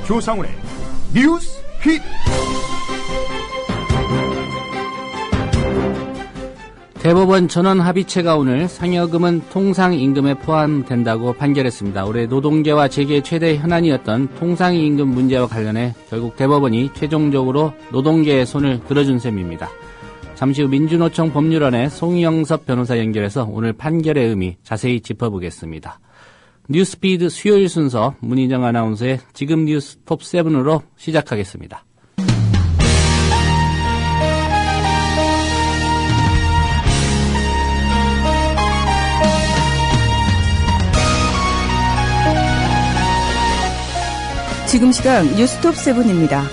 조상훈의 뉴스 퀴즈. 대법원 전원합의체가 오늘 상여금은 통상임금에 포함된다고 판결했습니다. 올해 노동계와 재계 최대 현안이었던 통상임금 문제와 관련해 결국 대법원이 최종적으로 노동계의 손을 들어준 셈입니다. 잠시 후 민주노총 법률원의 송영섭 변호사 연결해서 오늘 판결의 의미 자세히 짚어보겠습니다. 뉴스피드 수요일 순서 문희정 아나운서의 지금 뉴스 톱7으로 시작하겠습니다. 지금 시각 뉴스톱7입니다.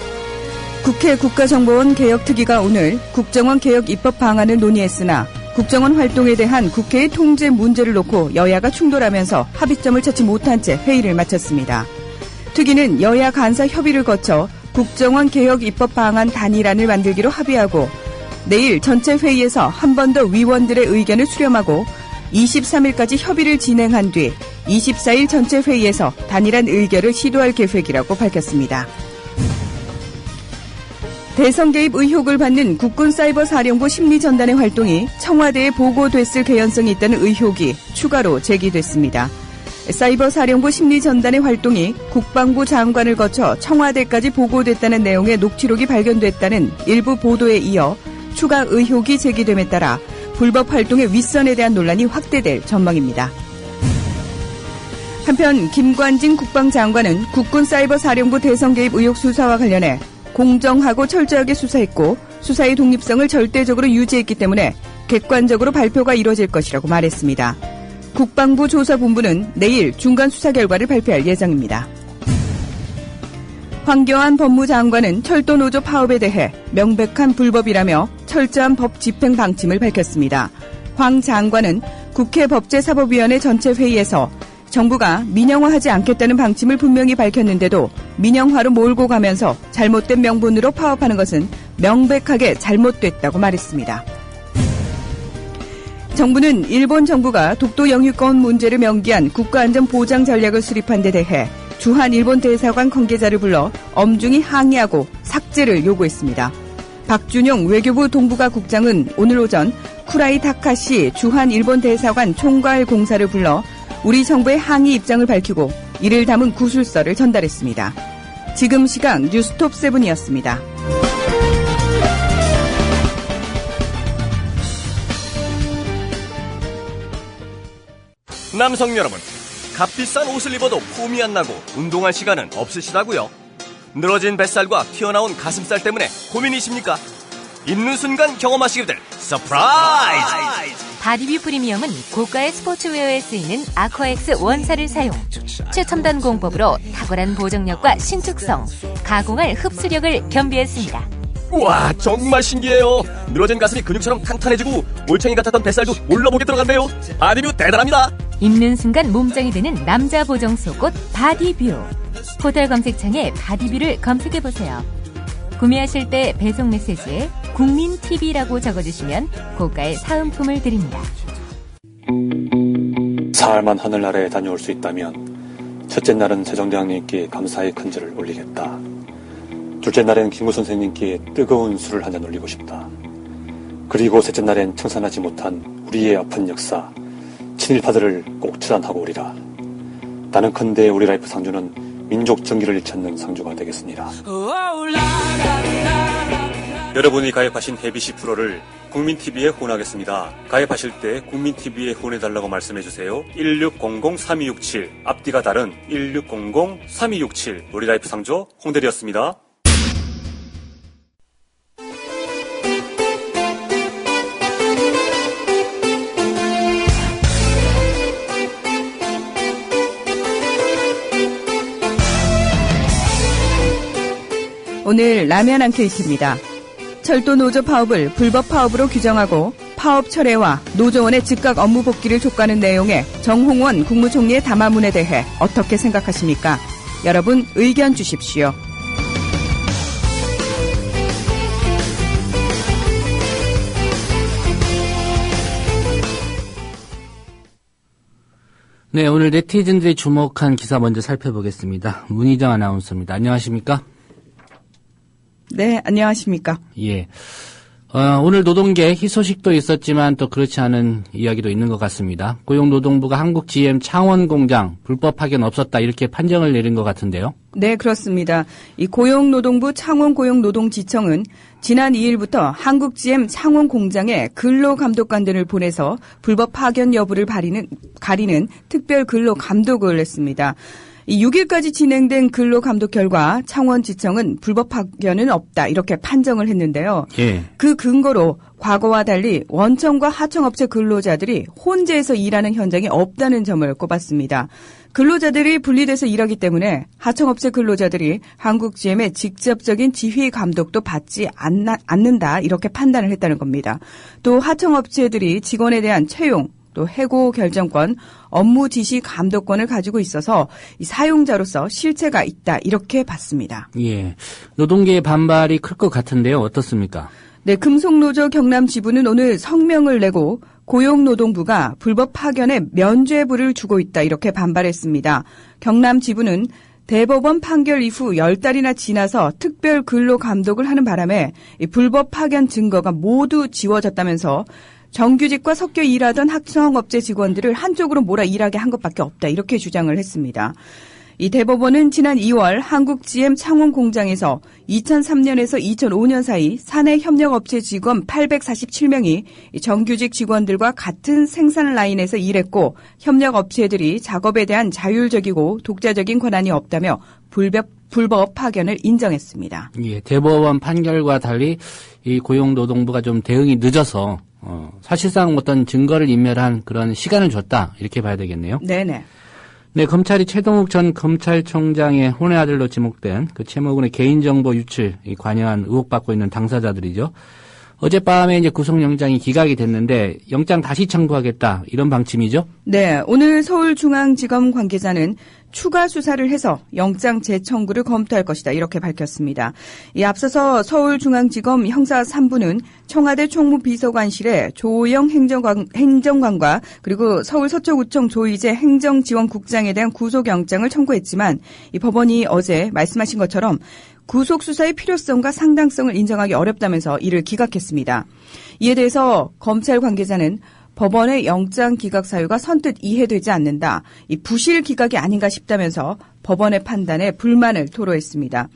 국회 국가정보원 개혁특위가 오늘 국정원 개혁 입법 방안을 논의했으나 국정원 활동에 대한 국회의 통제 문제를 놓고 여야가 충돌하면서 합의점을 찾지 못한 채 회의를 마쳤습니다. 특위는 여야 간사 협의를 거쳐 국정원 개혁 입법 방안 단일안을 만들기로 합의하고 내일 전체 회의에서 한 번 더 위원들의 의견을 수렴하고 23일까지 협의를 진행한 뒤 24일 전체 회의에서 단일한 의결을 시도할 계획이라고 밝혔습니다. 대선 개입 의혹을 받는 국군사이버사령부 심리전단의 활동이 청와대에 보고됐을 개연성이 있다는 의혹이 추가로 제기됐습니다. 사이버사령부 심리전단의 활동이 국방부 장관을 거쳐 청와대까지 보고됐다는 내용의 녹취록이 발견됐다는 일부 보도에 이어 추가 의혹이 제기됨에 따라 불법 활동의 윗선에 대한 논란이 확대될 전망입니다. 한편 김관진 국방장관은 국군사이버사령부 대선 개입 의혹 수사와 관련해 공정하고 철저하게 수사했고 수사의 독립성을 절대적으로 유지했기 때문에 객관적으로 발표가 이뤄질 것이라고 말했습니다. 국방부 조사본부는 내일 중간 수사 결과를 발표할 예정입니다. 황교안 법무장관은 철도노조 파업에 대해 명백한 불법이라며 철저한 법 집행 방침을 밝혔습니다. 황 장관은 국회 법제사법위원회 전체 회의에서 정부가 민영화하지 않겠다는 방침을 분명히 밝혔는데도 민영화로 몰고 가면서 잘못된 명분으로 파업하는 것은 명백하게 잘못됐다고 말했습니다. 정부는 일본 정부가 독도 영유권 문제를 명기한 국가안전보장 전략을 수립한 데 대해 주한 일본 대사관 관계자를 불러 엄중히 항의하고 삭제를 요구했습니다. 박준용 외교부 동북아 국장은 오늘 오전 쿠라이 타카시 주한 일본 대사관 총괄 공사를 불러 우리 정부의 항의 입장을 밝히고 이를 담은 구술서를 전달했습니다. 지금 시각 뉴스톱7이었습니다. 남성 여러분, 값비싼 옷을 입어도 폼이 안 나고 운동할 시간은 없으시다고요? 늘어진 뱃살과 튀어나온 가슴살 때문에 고민이십니까? 입는 순간 경험하시게 될 서프라이즈! 바디뷰 프리미엄은 고가의 스포츠웨어에 쓰이는 아쿠아엑스 원사를 사용, 최첨단 공법으로 탁월한 보정력과 신축성, 가공할 흡수력을 겸비했습니다. 우와, 정말 신기해요. 늘어진 가슴이 근육처럼 탄탄해지고 올챙이 같았던 뱃살도 올라보게 들어간대요. 바디뷰 대단합니다. 입는 순간 몸짱이 되는 남자 보정 속옷 바디뷰. 포털 검색창에 바디뷰를 검색해보세요. 구매하실 때 배송 메시지에 국민TV라고 적어주시면 고가의 사은품을 드립니다. 사흘만 하늘나라에 다녀올 수 있다면 첫째 날은 세종대왕님께 감사의 큰절을 올리겠다. 둘째 날엔 김구 선생님께 뜨거운 술을 한잔 올리고 싶다. 그리고 셋째 날엔 청산하지 못한 우리의 아픈 역사, 친일파들을 꼭 처단하고 오리라. 나는컨대 우리 라이프 상주는 민족 정기를 일찾는 상주가 되겠습니다. 여러분이 가입하신 해비시 프로를 국민TV에 후원하겠습니다. 가입하실 때 국민TV에 후원해달라고 말씀해주세요. 1600-3267 앞뒤가 다른 1600-3267 우리 라이프 상조 홍대리였습니다. 오늘 라면 한 큐이트입니다. 철도 노조 파업을 불법 파업으로 규정하고 파업 철회와 노조원의 즉각 업무 복귀를 촉구하는 내용의 정홍원 국무총리의 담화문에 대해 어떻게 생각하십니까? 여러분 의견 주십시오. 네, 오늘 네티즌들이 주목한 기사 먼저 살펴보겠습니다. 문희정 아나운서입니다. 안녕하십니까? 네, 안녕하십니까? 예. 오늘 노동계 희소식도 있었지만 또 그렇지 않은 이야기도 있는 것 같습니다. 고용노동부가 한국 GM 창원공장 불법 파견 없었다 이렇게 판정을 내린 것 같은데요. 네, 그렇습니다. 이 고용노동부 창원고용노동지청은 지난 2일부터 한국 GM 창원공장에 근로감독관들을 보내서 불법 파견 여부를 가리는 특별 근로감독을 했습니다. 6일까지 진행된 근로감독 결과 창원지청은 불법 파견은 없다 이렇게 판정을 했는데요. 예. 그 근거로 과거와 달리 원청과 하청업체 근로자들이 혼재해서 일하는 현장이 없다는 점을 꼽았습니다. 근로자들이 분리돼서 일하기 때문에 하청업체 근로자들이 한국 GM의 직접적인 지휘 감독도 받지 않는다 이렇게 판단을 했다는 겁니다. 또 하청업체들이 직원에 대한 채용 또 해고 결정권, 업무 지시 감독권을 가지고 있어서 이 사용자로서 실체가 있다 이렇게 봤습니다. 예. 노동계의 반발이 클 것 같은데요. 어떻습니까? 네, 금속노조 경남 지부는 오늘 성명을 내고 고용노동부가 불법 파견에 면죄부를 주고 있다 이렇게 반발했습니다. 경남 지부는 대법원 판결 이후 10달이나 지나서 특별 근로 감독을 하는 바람에 이 불법 파견 증거가 모두 지워졌다면서 정규직과 섞여 일하던 하청업체 직원들을 한쪽으로 몰아 일하게 한 것밖에 없다 이렇게 주장을 했습니다. 이 대법원은 지난 2월 한국 GM 창원 공장에서 2003년에서 2005년 사이 사내 협력업체 직원 847명이 정규직 직원들과 같은 생산 라인에서 일했고 협력업체들이 작업에 대한 자율적이고 독자적인 권한이 없다며 불법 파견을 인정했습니다. 예, 대법원 판결과 달리 이 고용노동부가 좀 대응이 늦어서 사실상 어떤 증거를 인멸한 그런 시간을 줬다 이렇게 봐야 되겠네요. 네네. 네, 검찰이 최동욱 전 검찰총장의 혼외 아들로 지목된 그 최모군의 개인정보 유출 관여한 의혹받고 있는 당사자들이죠. 어젯밤에 이제 구속영장이 기각이 됐는데 영장 다시 청구하겠다 이런 방침이죠? 네, 오늘 서울중앙지검 관계자는 추가 수사를 해서 영장 재청구를 검토할 것이다 이렇게 밝혔습니다. 이 앞서서 서울중앙지검 형사 3부는 청와대 총무비서관실에 조호영 행정관과 그리고 서울 서초구청 조희재 행정지원국장에 대한 구속영장을 청구했지만 이 법원이 어제 말씀하신 것처럼 구속수사의 필요성과 상당성을 인정하기 어렵다면서 이를 기각했습니다. 이에 대해서 검찰 관계자는 법원의 영장 기각 사유가 선뜻 이해되지 않는다. 이 부실 기각이 아닌가 싶다면서 법원의 판단에 불만을 토로했습니다.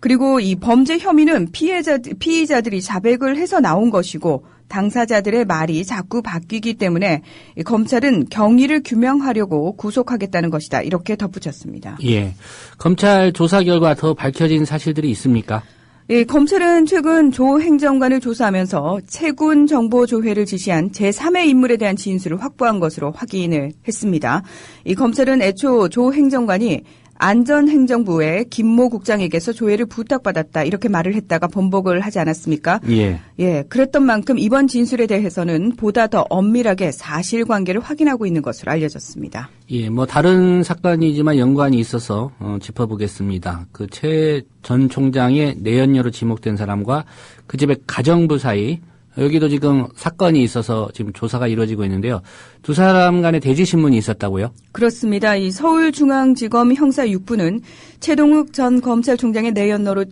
그리고 이 범죄 혐의는 피의자들이 자백을 해서 나온 것이고 당사자들의 말이 자꾸 바뀌기 때문에 검찰은 경위를 규명하려고 구속하겠다는 것이다. 이렇게 덧붙였습니다. 예. 검찰 조사 결과 더 밝혀진 사실들이 있습니까? 예, 검찰은 최근 조 행정관을 조사하면서 채군 정보 조회를 지시한 제3의 인물에 대한 진술을 확보한 것으로 확인을 했습니다. 이 검찰은 애초 조 행정관이 안전행정부의 김모 국장에게서 조회를 부탁받았다 이렇게 말을 했다가 번복을 하지 않았습니까? 예. 예, 그랬던 만큼 이번 진술에 대해서는 보다 더 엄밀하게 사실관계를 확인하고 있는 것으로 알려졌습니다. 예, 뭐 다른 사건이지만 연관이 있어서 짚어보겠습니다. 그 최 전 총장의 내연녀로 지목된 사람과 그 집의 가정부 사이 여기도 지금 사건이 있어서 지금 조사가 이루어지고 있는데요. 두 사람 간의 대지 신문이 있었다고요? 그렇습니다. 이 서울중앙지검 형사 6부는 최동욱 전 검찰총장의 내연녀로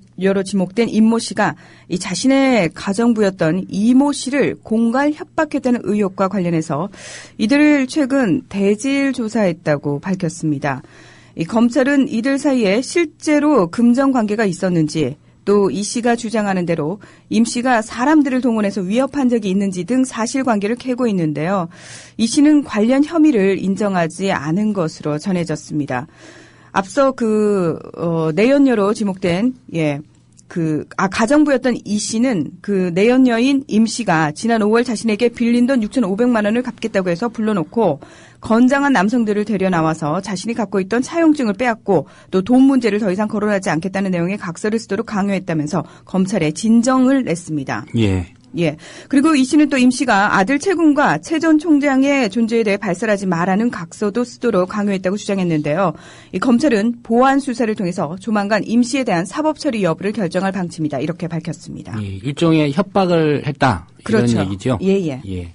지목된 임모 씨가 이 자신의 가정부였던 이모 씨를 공갈 협박했다는 의혹과 관련해서 이들을 최근 대질 조사했다고 밝혔습니다. 이 검찰은 이들 사이에 실제로 금전 관계가 있었는지 또 이 씨가 주장하는 대로 임 씨가 사람들을 동원해서 위협한 적이 있는지 등 사실관계를 캐고 있는데요. 이 씨는 관련 혐의를 인정하지 않은 것으로 전해졌습니다. 앞서 내연녀로 지목된 가정부였던 이 씨는 그 내연녀인 임 씨가 지난 5월 자신에게 빌린 돈 6,500만 원을 갚겠다고 해서 불러놓고 건장한 남성들을 데려 나와서 자신이 갖고 있던 차용증을 빼앗고 또 돈 문제를 더 이상 거론하지 않겠다는 내용의 각서를 쓰도록 강요했다면서 검찰에 진정을 냈습니다. 예. 예. 그리고 이 씨는 또 임 씨가 아들 최군과 최 전 총장의 존재에 대해 발설하지 말라는 각서도 쓰도록 강요했다고 주장했는데요. 이 검찰은 보완 수사를 통해서 조만간 임 씨에 대한 사법 처리 여부를 결정할 방침이다. 이렇게 밝혔습니다. 예, 일종의 협박을 했다. 이런 그렇죠. 얘기죠. 예. 예.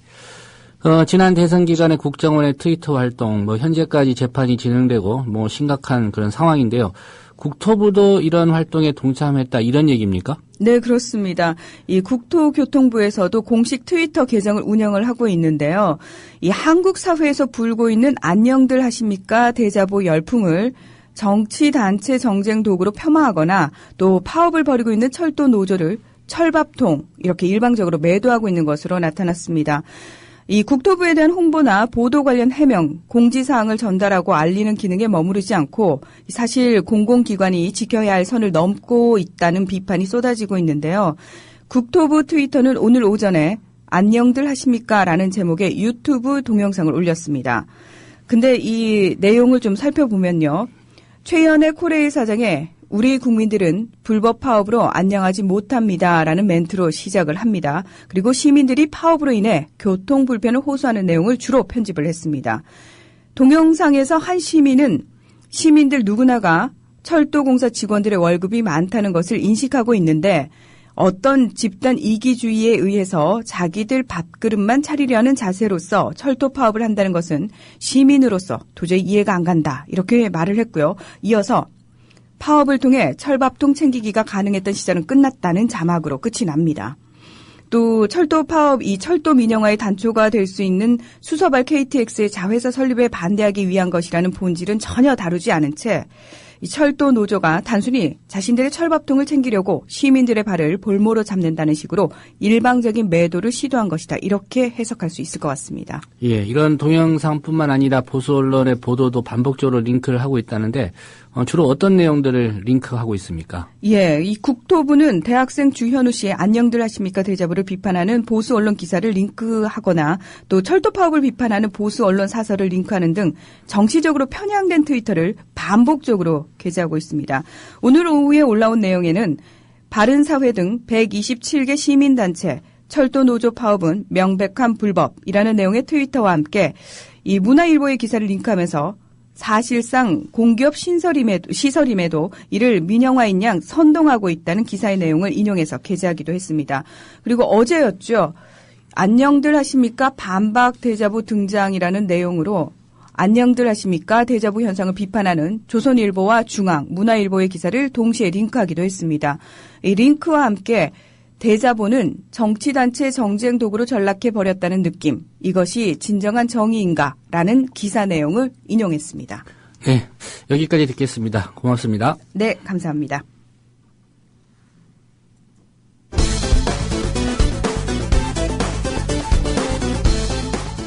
지난 대선 기간에 국정원의 트위터 활동, 현재까지 재판이 진행되고, 심각한 그런 상황인데요. 국토부도 이런 활동에 동참했다, 이런 얘기입니까? 네, 그렇습니다. 이 국토교통부에서도 공식 트위터 계정을 운영을 하고 있는데요. 이 한국 사회에서 불고 있는 안녕들 하십니까? 대자보 열풍을 정치단체 정쟁 도구로 폄하하거나 또 파업을 벌이고 있는 철도 노조를 철밥통 이렇게 일방적으로 매도하고 있는 것으로 나타났습니다. 이 국토부에 대한 홍보나 보도 관련 해명, 공지사항을 전달하고 알리는 기능에 머무르지 않고 사실 공공기관이 지켜야 할 선을 넘고 있다는 비판이 쏟아지고 있는데요. 국토부 트위터는 오늘 오전에 안녕들 하십니까? 라는 제목의 유튜브 동영상을 올렸습니다. 근데 이 내용을 좀 살펴보면요. 최연의 코레일 사장의 우리 국민들은 불법 파업으로 안녕하지 못합니다. 라는 멘트로 시작을 합니다. 그리고 시민들이 파업으로 인해 교통 불편을 호소하는 내용을 주로 편집을 했습니다. 동영상에서 한 시민은 시민들 누구나가 철도공사 직원들의 월급이 많다는 것을 인식하고 있는데 어떤 집단 이기주의에 의해서 자기들 밥그릇만 차리려는 자세로서 철도 파업을 한다는 것은 시민으로서 도저히 이해가 안 간다. 이렇게 말을 했고요. 이어서 파업을 통해 철밥통 챙기기가 가능했던 시절은 끝났다는 자막으로 끝이 납니다. 또 철도 파업, 이 철도 민영화의 단초가 될 수 있는 수서발 KTX의 자회사 설립에 반대하기 위한 것이라는 본질은 전혀 다루지 않은 채 이 철도 노조가 단순히 자신들의 철밥통을 챙기려고 시민들의 발을 볼모로 잡는다는 식으로 일방적인 매도를 시도한 것이다. 이렇게 해석할 수 있을 것 같습니다. 예, 이런 동영상뿐만 아니라 보수 언론의 보도도 반복적으로 링크를 하고 있다는데 주로 어떤 내용들을 링크하고 있습니까? 예, 이 국토부는 대학생 주현우 씨의 안녕들 하십니까 대자보를 비판하는 보수 언론 기사를 링크하거나 또 철도 파업을 비판하는 보수 언론 사설을 링크하는 등 정치적으로 편향된 트위터를 반복적으로 게재하고 있습니다. 오늘 오후에 올라온 내용에는 바른사회 등 127개 시민단체 철도 노조 파업은 명백한 불법이라는 내용의 트위터와 함께 이 문화일보의 기사를 링크하면서 사실상 공기업 시설임에도 이를 민영화인 양 선동하고 있다는 기사의 내용을 인용해서 게재하기도 했습니다. 그리고 어제였죠. 안녕들 하십니까? 반박 대자보 등장이라는 내용으로 안녕들 하십니까? 대자보 현상을 비판하는 조선일보와 중앙, 문화일보의 기사를 동시에 링크하기도 했습니다. 이 링크와 함께 대자보는 정치단체 정쟁 도구로 전락해버렸다는 느낌, 이것이 진정한 정의인가? 라는 기사 내용을 인용했습니다. 네, 여기까지 듣겠습니다. 고맙습니다. 네, 감사합니다.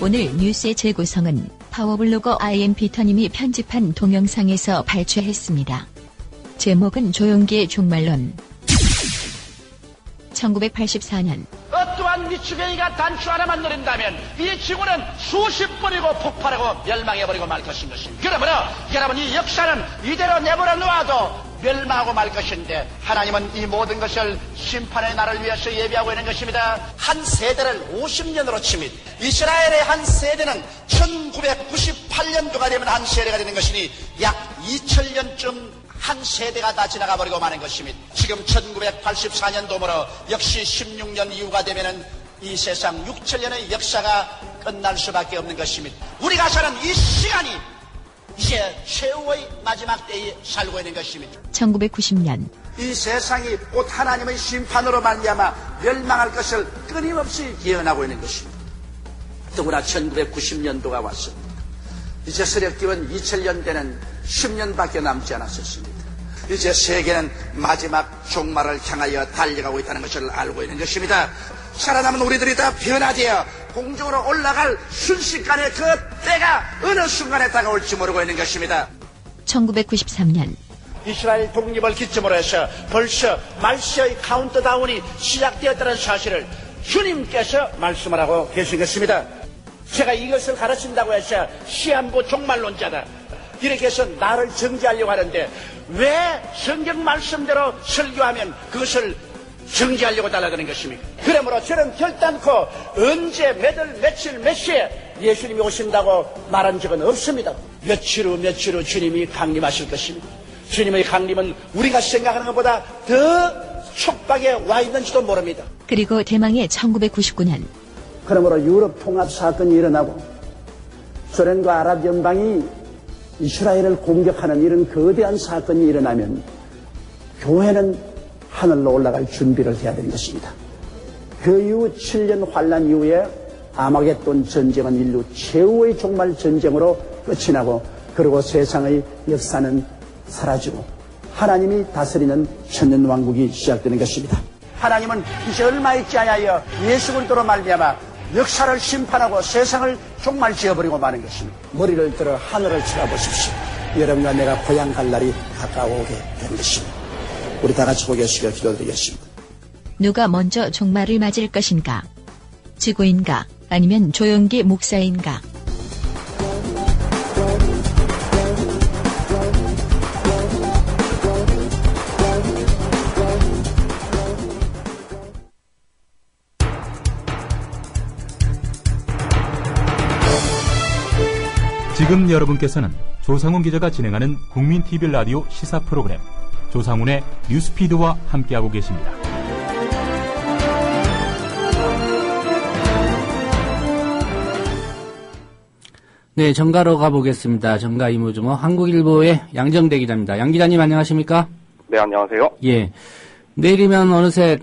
오늘 뉴스의 재구성은 파워블로거 IM피터님이 편집한 동영상에서 발췌했습니다. 제목은 조용기의 종말론. 1984년 어떠한 미추갱이가 단추 하나만 노린다면 이 지구는 수십 번이고 폭발하고 멸망해버리고 말 것인 것입니다. 그러므로 여러분 이 역사는 이대로 내버려 놓아도 멸망하고 말 것인데 하나님은 이 모든 것을 심판의 날을 위해서 예비하고 있는 것입니다. 한 세대를 50년으로 칩니다. 이스라엘의 한 세대는 1998년도가 되면 한 세대가 되는 것이니 약 2000년쯤 한 세대가 다 지나가 버리고 마는 것입니다. 지금 1984년도므로 역시 16년 이후가 되면은 이 세상 6천년의 역사가 끝날 수밖에 없는 것입니다. 우리가 사는 이 시간이 이제 최후의 마지막 때에 살고 있는 것입니다. 1990년 이 세상이 곧 하나님의 심판으로 말미암아 멸망할 것을 끊임없이 예언하고 있는 것입니다. 더구나 1990년도가 왔습니다. 이제 서력기원 2000년대는 10년밖에 남지 않았었습니다. 이제 세계는 마지막 종말을 향하여 달려가고 있다는 것을 알고 있는 것입니다. 살아남은 우리들이 다 변화되어 공중으로 올라갈 순식간에 그 때가 어느 순간에 다가올지 모르고 있는 것입니다. 1993년 이스라엘 독립을 기점으로 해서 벌써 말세의 카운트다운이 시작되었다는 사실을 주님께서 말씀을 하고 계신 것입니다. 제가 이것을 가르친다고 해서 시한부 종말론자다 이렇게 해서 나를 정죄하려고 하는데 왜 성경 말씀대로 설교하면 그것을 정죄하려고 달라드는 것입니까? 그러므로 저는 결단코 언제 며칠 몇 시에 예수님이 오신다고 말한 적은 없습니다. 며칠 후 주님이 강림하실 것입니다. 주님의 강림은 우리가 생각하는 것보다 더 촉박에 와 있는지도 모릅니다. 그리고 대망의 1999년 그러므로 유럽 통합 사건이 일어나고 소련과 아랍연방이 이스라엘을 공격하는 이런 거대한 사건이 일어나면 교회는 하늘로 올라갈 준비를 해야 되는 것입니다. 그 이후 7년 환란 이후에 아마겟돈 전쟁은 인류 최후의 종말 전쟁으로 끝이 나고 그리고 세상의 역사는 사라지고 하나님이 다스리는 천년왕국이 시작되는 것입니다. 하나님은 이제 얼마 있지 아니하여 예수 그리스도로 말미암아 역사를 심판하고 세상을 종말 지어버리고 마는 것입니다. 머리를 들어 하늘을 쳐다보십시오. 여러분과 내가 고향 갈 날이 가까워오게 되는 것입니다. 우리 다 같이 고개 숙여 기도드리겠습니다. 누가 먼저 종말을 맞을 것인가? 지구인가? 아니면 조영기 목사인가? 지금 여러분께서는 조상훈 기자가 진행하는 국민TV 라디오 시사 프로그램 조상훈의 뉴스피드와 함께하고 계십니다. 네, 정가로 가보겠습니다. 정가 이모주모 한국일보의 양정대 기자입니다. 양 기자님 안녕하십니까? 네, 안녕하세요. 예, 내일이면 어느새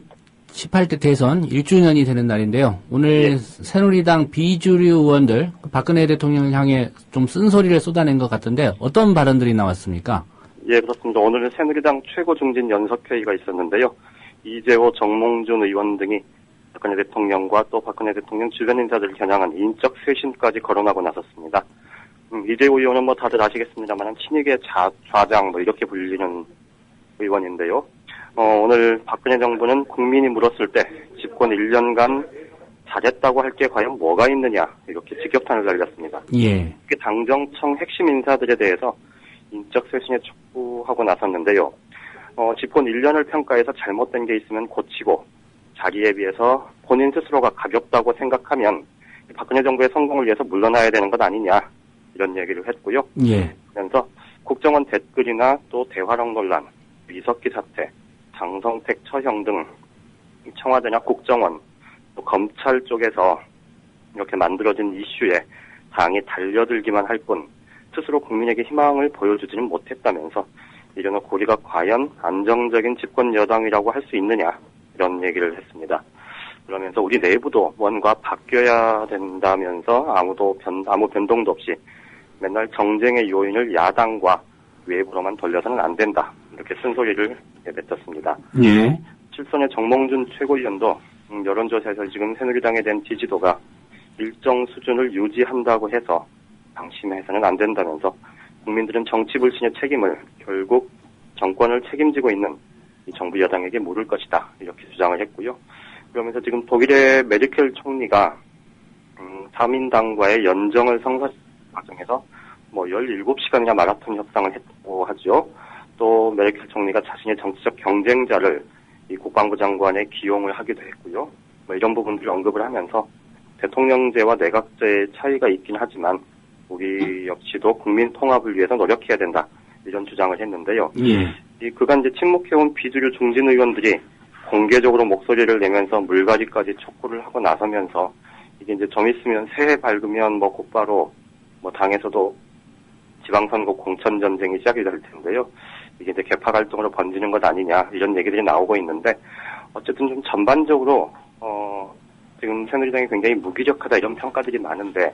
18대 대선 1주년이 되는 날인데요. 오늘 새누리당 비주류 의원들 박근혜 대통령을 향해 좀 쓴소리를 쏟아낸 것 같은데 어떤 발언들이 나왔습니까? 예, 그렇습니다. 오늘은 새누리당 최고 중진 연석회의가 있었는데요. 이재호, 정몽준 의원 등이 박근혜 대통령과 또 박근혜 대통령 주변 인사들을 겨냥한 인적 쇄신까지 거론하고 나섰습니다. 이재호 의원은 뭐 다들 아시겠습니다만 친이계 좌장 뭐 이렇게 불리는 의원인데요. 오늘 박근혜 정부는 국민이 물었을 때 집권 1년간 잘했다고 할 게 과연 뭐가 있느냐 이렇게 직격탄을 날렸습니다. 예. 당정청 핵심 인사들에 대해서 인적 쇄신에 촉구하고 나섰는데요. 집권 1년을 평가해서 잘못된 게 있으면 고치고 자기에 비해서 본인 스스로가 가볍다고 생각하면 박근혜 정부의 성공을 위해서 물러나야 되는 것 아니냐 이런 얘기를 했고요. 예. 그러면서 국정원 댓글이나 또 대화록 논란, 이석기 사태, 장성택 처형 등 청와대나 국정원, 또 검찰 쪽에서 이렇게 만들어진 이슈에 당이 달려들기만 할 뿐 스스로 국민에게 희망을 보여주지는 못했다면서 이래놓고 우리가 과연 안정적인 집권 여당이라고 할 수 있느냐 이런 얘기를 했습니다. 그러면서 우리 내부도 뭔가 바뀌어야 된다면서 아무 변동도 없이 맨날 정쟁의 요인을 야당과 외부로만 돌려서는 안 된다. 이렇게 쓴소리를 뱉었습니다. 예. 실선의 정몽준 최고위원도 여론조사에서 지금 새누리당에 대한 지지도가 일정 수준을 유지한다고 해서 방심해서는 안 된다면서 국민들은 정치 불신의 책임을 결국 정권을 책임지고 있는 이 정부 여당에게 물을 것이다. 이렇게 주장을 했고요. 그러면서 지금 독일의 메르켈 총리가 3인당과의 연정을 성사 과정에서 17시간이나 마라톤 협상을 했다고 하죠. 또 메르켈 총리가 자신의 정치적 경쟁자를 이 국방부 장관에 기용을 하기도 했고요. 이런 부분들을 언급을 하면서 대통령제와 내각제의 차이가 있긴 하지만 우리 역시도 국민 통합을 위해서 노력해야 된다. 이런 주장을 했는데요. 예. 이 그간 이제 침묵해온 비주류 중진 의원들이 공개적으로 목소리를 내면서 물갈이까지 촉구를 하고 나서면서 이게 이제 좀 있으면 새해 밝으면 곧바로 당에서도 지방선거 공천전쟁이 시작이 될 텐데요. 이게 이제 개파 갈등으로 번지는 것 아니냐 이런 얘기들이 나오고 있는데 어쨌든 좀 전반적으로 지금 새누리당이 굉장히 무기력하다 이런 평가들이 많은데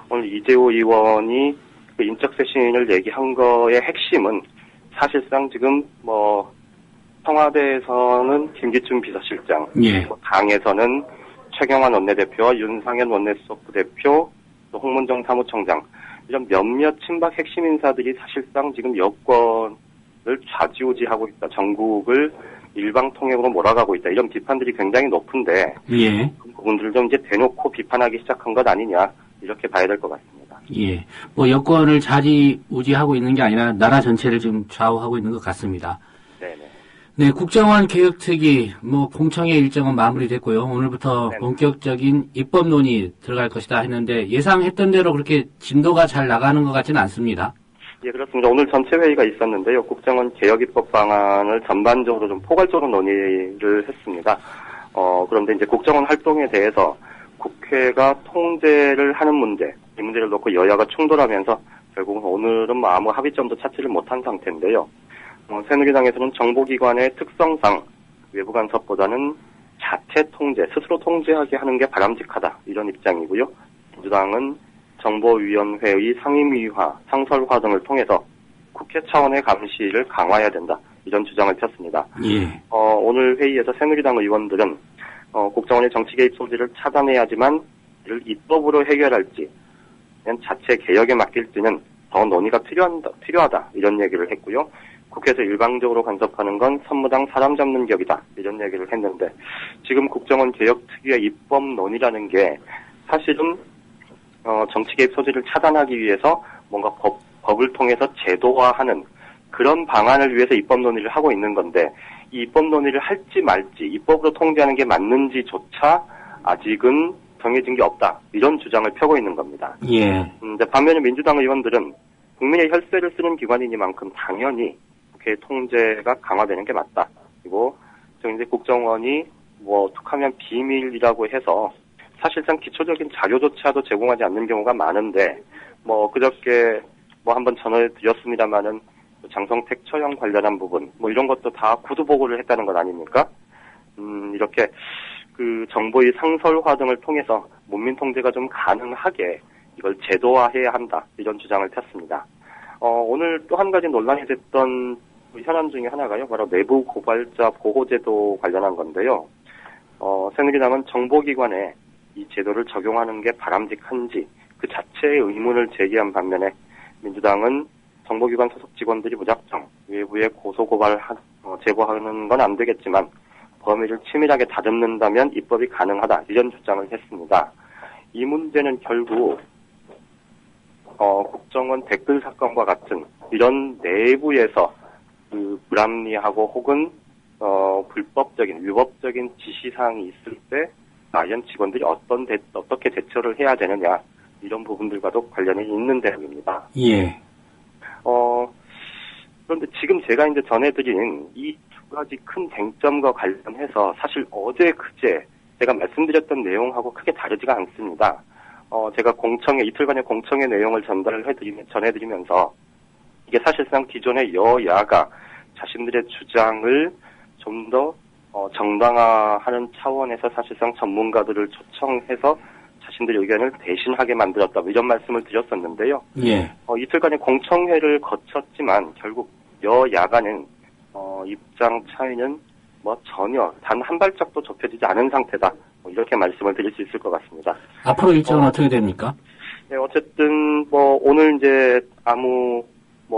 오늘 이재호 의원이 그 인적 쇄신을 얘기한 거의 핵심은 사실상 지금 청와대에서는 김기춘 비서실장, 예. 당에서는 최경환 원내대표와 윤상현 원내수석부 대표, 또 홍문정 사무총장 이런 몇몇 친박 핵심 인사들이 사실상 지금 여권을 좌지우지하고 있다. 전국을 일방통행으로 몰아가고 있다. 이런 비판들이 굉장히 높은데 예. 그 부분들을 좀 이제 대놓고 비판하기 시작한 것 아니냐 이렇게 봐야 될 것 같습니다. 예. 여권을 좌지우지하고 있는 게 아니라 나라 전체를 지금 좌우하고 있는 것 같습니다. 네네. 네, 국정원 개혁특위 공청회 일정은 마무리됐고요. 오늘부터 네네. 본격적인 입법 논의 들어갈 것이다 했는데 예상했던 대로 그렇게 진도가 잘 나가는 것 같지는 않습니다. 예, 그렇습니다. 오늘 전체 회의가 있었는데요. 국정원 개혁 입법 방안을 전반적으로 좀 포괄적으로 논의를 했습니다. 그런데 이제 국정원 활동에 대해서 국회가 통제를 하는 문제, 이 문제를 놓고 여야가 충돌하면서 결국은 오늘은 아무 합의점도 찾지를 못한 상태인데요. 새누리당에서는 정보기관의 특성상 외부 간섭보다는 자체 통제, 스스로 통제하게 하는 게 바람직하다, 이런 입장이고요. 민주당은 정보위원회의 상임위화, 상설화 등을 통해서 국회 차원의 감시를 강화해야 된다, 이런 주장을 폈습니다. 예. 오늘 회의에서 새누리당 의원들은 국정원의 정치 개입 소지를 차단해야지만 이를 입법으로 해결할지, 그냥 자체 개혁에 맡길지는 더 논의가 필요하다, 이런 얘기를 했고요. 국회에서 일방적으로 간섭하는 건 선무당 사람 잡는 격이다, 이런 얘기를 했는데, 지금 국정원 개혁 특유의 입법 논의라는 게 사실은 정치 개입 소지를 차단하기 위해서 뭔가 법을 통해서 제도화하는 그런 방안을 위해서 입법 논의를 하고 있는 건데, 이 입법 논의를 할지 말지, 입법으로 통제하는 게 맞는지조차 아직은 정해진 게 없다, 이런 주장을 펴고 있는 겁니다. 예. 반면에 민주당 의원들은 국민의 혈세를 쓰는 기관이니만큼 당연히 국회 통제가 강화되는 게 맞다. 그리고 이제 국정원이 툭하면 비밀이라고 해서 사실상 기초적인 자료조차도 제공하지 않는 경우가 많은데, 그저께 한번 전해드렸습니다마는 장성택 처형 관련한 부분, 이런 것도 다 구두 보고를 했다는 것 아닙니까? 이렇게 정보의 상설화 등을 통해서 문민 통제가 좀 가능하게 이걸 제도화해야 한다, 이런 주장을 폈습니다. 오늘 또 한 가지 논란이 됐던 현안 중에 하나가요, 바로 내부 고발자 보호제도 관련한 건데요. 새누리당은 정보기관에 이 제도를 적용하는 게 바람직한지 그 자체의 의문을 제기한 반면에, 민주당은 정보기관 소속 직원들이 무작정 외부에 고소고발 제보하는 건 안 되겠지만 범위를 치밀하게 다듬는다면 입법이 가능하다, 이런 주장을 했습니다. 이 문제는 결국 국정원 댓글 사건과 같은 이런 내부에서 불합리하고 혹은 불법적인, 위법적인 지시사항이 있을 때 과연 직원들이 어떻게 대처를 해야 되느냐, 이런 부분들과도 관련이 있는 내용입니다. 예. 그런데 지금 제가 이제 전해드린 이 두 가지 큰 쟁점과 관련해서 사실 어제 그제 제가 말씀드렸던 내용하고 크게 다르지가 않습니다. 제가 이틀간의 공청회 내용을 전해드리면서 이게 사실상 기존의 여야가 자신들의 주장을 좀 더 정당화하는 차원에서 사실상 전문가들을 초청해서 자신들의 의견을 대신하게 만들었다, 이런 말씀을 드렸었는데요. 예. 이틀간의 공청회를 거쳤지만 결국 여야간은 입장 차이는 전혀 단 한 발짝도 좁혀지지 않은 상태다, 이렇게 말씀을 드릴 수 있을 것 같습니다. 앞으로 일정은 어떻게 됩니까? 네, 어쨌든 오늘 이제 아무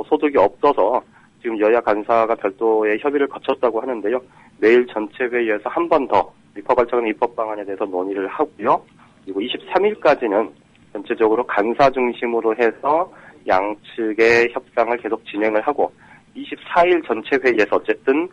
소득이 없어서 지금 여야 간사가 별도의 협의를 거쳤다고 하는데요. 내일 전체 회의에서 한 번 더 입법발전 입법 방안에 대해서 논의를 하고요. 그리고 23일까지는 전체적으로 간사 중심으로 해서 양측의 협상을 계속 진행을 하고, 24일 전체 회의에서 어쨌든